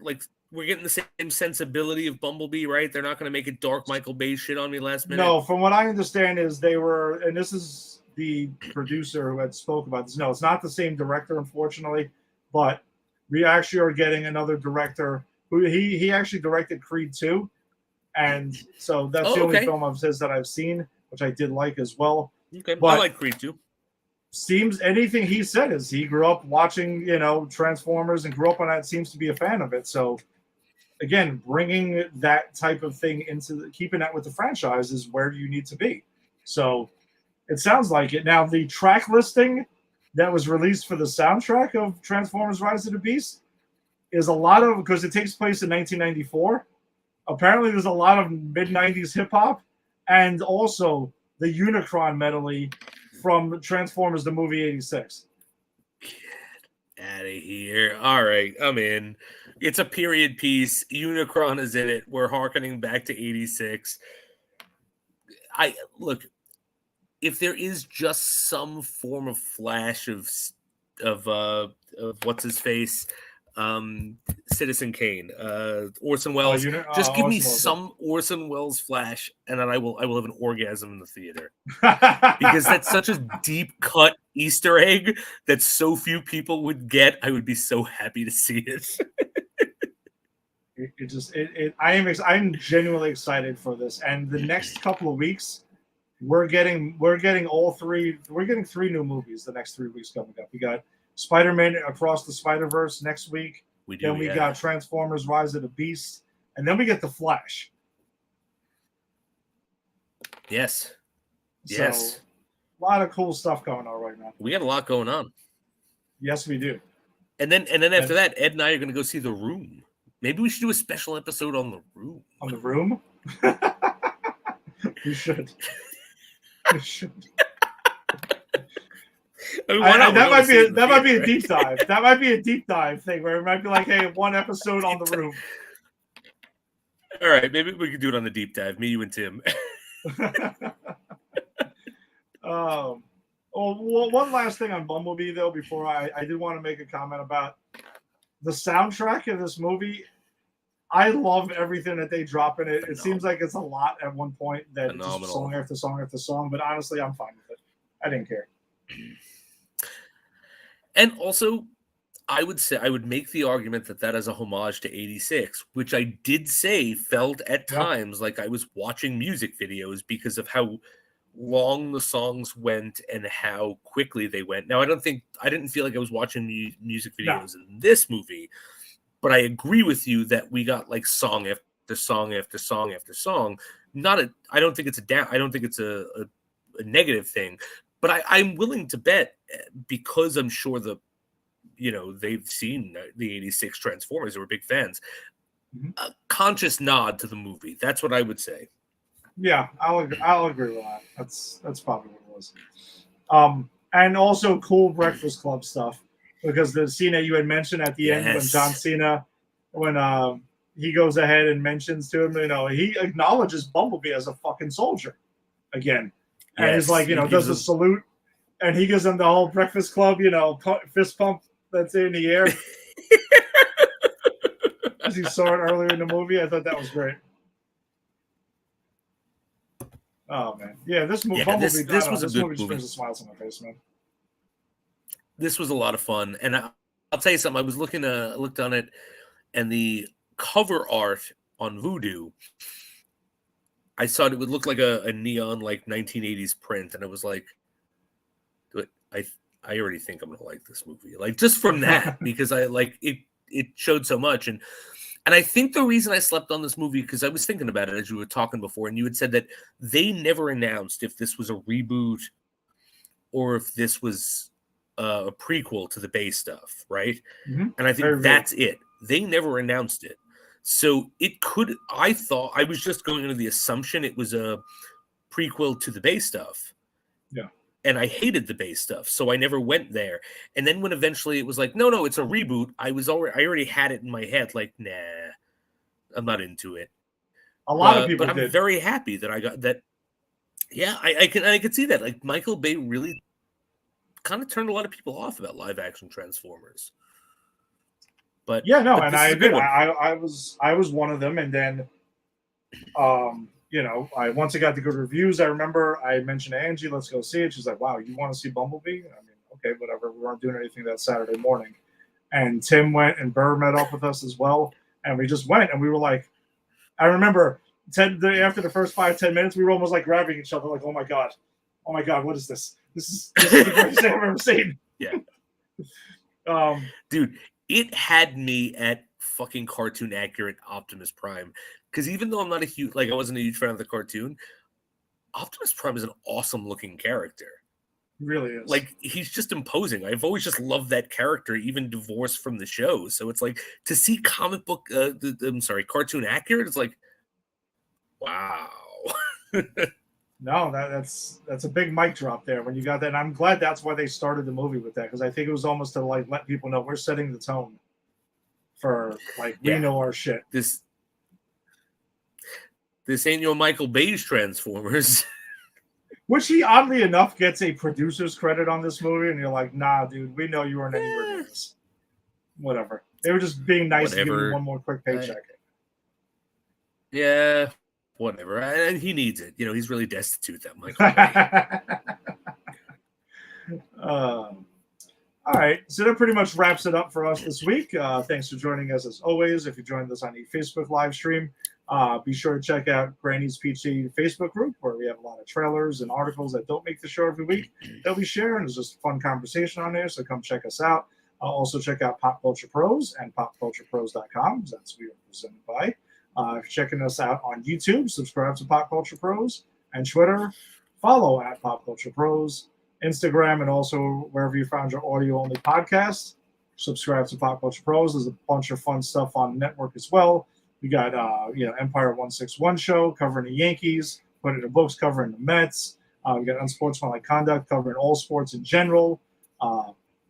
we're getting the same sensibility of Bumblebee, right? They're not going to make it dark Michael Bay shit on me last minute. No, from what I understand is they were, and this is the producer who had spoke about this. No, it's not the same director, unfortunately, but we actually are getting another director who he actually directed Creed 2. And so that's the only film of his that I've seen, which I did like as well. Okay, but I like Creed 2. Seems anything he said is he grew up watching, Transformers and grew up on that, seems to be a fan of it. So again, bringing that type of thing keeping that with the franchise is where you need to be. So it sounds like it. Now, the track listing that was released for the soundtrack of Transformers Rise of the Beast is a lot of, because it takes place in 1994. Apparently, there's a lot of mid-90s hip-hop and also the Unicron medley from Transformers, the movie 86. Get out of here. All right, I'm in. It's a period piece. Unicron is in it. We're hearkening back to 86. Look, if there is just some form of flash of what's his face, Citizen Kane, Orson Welles. Just give me some Orson Welles Flash, and then I will have an orgasm in the theater. Because that's such a deep cut Easter egg that so few people would get. I would be so happy to see it. I'm genuinely excited for this, and the next couple of weeks, we're getting all three. We're getting 3 new movies the next 3 weeks coming up. We got Spider-Man Across the Spider-Verse next week. We got Transformers: Rise of the Beast, and then we get The Flash. Yes. So, a lot of cool stuff going on right now. We got a lot going on. Yes, we do. And then after that, Ed and I are going to go see The Room. Maybe we should do a special episode on The Room. On The Room? We should. We should. I mean, that might be a deep dive. That might be a deep dive thing where it might be like, hey, 1 episode on The Room. All right, maybe we could do it on the deep dive. Me, you, and Tim. One last thing on Bumblebee, though, before I did want to make a comment about the soundtrack of this movie. I love everything that they drop in it. It seems like it's a lot at one point, that just song after song after song, but honestly, I'm fine with it. I didn't care. And also, I would make the argument that is a homage to 86, which I did say felt at times like I was watching music videos because of how long the songs went and how quickly they went. Now, I didn't feel like I was watching music videos in this movie, but I agree with you that we got like song after song after song after song. I don't think it's a negative thing, but I'm willing to bet, because I'm sure they've seen the 86 Transformers, they were big fans. A conscious nod to the movie. That's what I would say. Yeah, I'll agree with that. That's probably what it was. And also cool Breakfast Club stuff, because the scene that you had mentioned at the end when John Cena, when he goes ahead and mentions to him, he acknowledges Bumblebee as a fucking soldier again, and he's like, does a salute, and he gives him the whole Breakfast Club, fist pump that's in the air. As you saw it earlier in the movie, I thought that was great. Oh man, yeah, this movie. This was a good movie. Just brings a smile to my face, man. This was a lot of fun, and I'll tell you something. I was looked on it, and the cover art on Vudu, I saw it would look like a neon, like 1980s print, and it was like, I already think I'm gonna like this movie, like just from that, because I like it. It showed so much, and I think the reason I slept on this movie, because I was thinking about it as you were talking before, and you had said that they never announced if this was a reboot or if this was a prequel to the base stuff, right? Mm-hmm. And I think that's it. They never announced it. So I thought, I was just going under the assumption it was a prequel to the base stuff. Yeah. And I hated the base stuff, so I never went there. And then when eventually it was like, no, it's a reboot, I already had it in my head, like, nah, I'm not into it. A lot of people but I'm very happy that I got that. Yeah, I could see that. Like, Michael Bay really kind of turned a lot of people off about live action Transformers. But yeah, no, and I agree. I was one of them, and then once it got the good reviews, I remember I mentioned to Angie, let's go see it. She's like, wow, you want to see Bumblebee? I mean, okay, whatever. We weren't doing anything that Saturday morning. And Tim went, and Burr met up with us as well. And we just went, and we were like, I remember after the first 5-10 minutes, we were almost like grabbing each other, like, oh my God, what is this? This is the greatest thing I've ever seen. Yeah. Dude, it had me at fucking cartoon accurate Optimus Prime. Because even though I wasn't a huge fan of the cartoon, Optimus Prime is an awesome looking character. He really is. Like, he's just imposing. I've always just loved that character, even divorced from the show. So it's like, to see cartoon accurate, it's like, wow. No, that's a big mic drop there when you got that. And I'm glad that's why they started the movie with that, because I think it was almost to like let people know we're setting the tone for we know our shit. This ain't your Michael Bay's Transformers. Which he oddly enough gets a producer's credit on this movie, and you're like, nah, dude, we know you weren't anywhere near this. whatever. They were just being nice and giving me one more quick paycheck. Yeah, whatever. And he needs it. He's really destitute, that Michael. All right, so that pretty much wraps it up for us this week. Thanks for joining us as always. If you joined us on the Facebook live stream, be sure to check out Granny's Peachy Facebook group, where we have a lot of trailers and articles that don't make the show every week that we share, and it's just a fun conversation on there, so come check us out. Also check out Pop Culture Pros and popculturepros.com. That's what we are presented by. If you're checking us out on YouTube, subscribe to Pop Culture Pros, and Twitter, follow at Pop Culture Pros. Instagram, and also wherever you found your audio-only podcast. Subscribe to Pop Culture Pros. There's a bunch of fun stuff on the network as well. We got Empire 161 show covering the Yankees, Put It in Books covering the Mets. We got Unsportsmanlike Conduct covering all sports in general.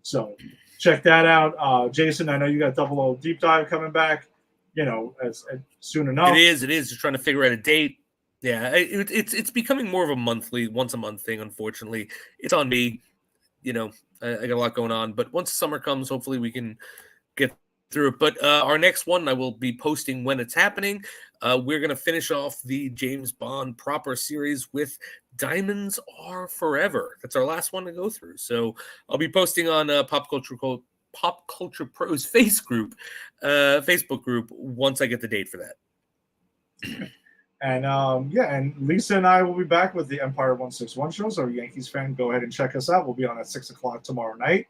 So check that out. Jason, I know you got Double O Deep Dive coming back. As soon enough. It is. Just trying to figure out a date. Yeah, it's becoming more of a once a month thing. Unfortunately, it's on me. I got a lot going on, but once summer comes, hopefully we can get through it. But our next one, I will be posting when it's happening. We're gonna finish off the James Bond proper series with Diamonds Are Forever. That's our last one to go through. So I'll be posting on Pop Culture Pros Facebook group once I get the date for that. And and Lisa and I will be back with the Empire 161 show. So, Yankees fan, go ahead and check us out. We'll be on at 6:00 tomorrow night,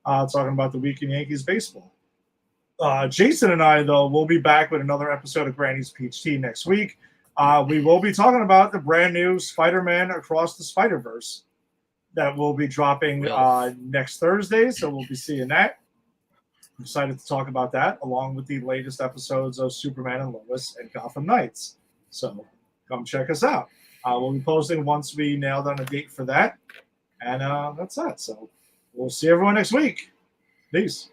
talking about the week in Yankees baseball. Jason and I, though, will be back with another episode of Granny's Peach Tea next week. We will be talking about the brand new Spider-Man Across the Spider-Verse that will be dropping next Thursday. So we'll be seeing that. I'm excited to talk about that, along with the latest episodes of Superman and Lois and Gotham Knights. So come check us out. We'll be posting once we nail down a date for that. And that's that. So we'll see everyone next week. Peace.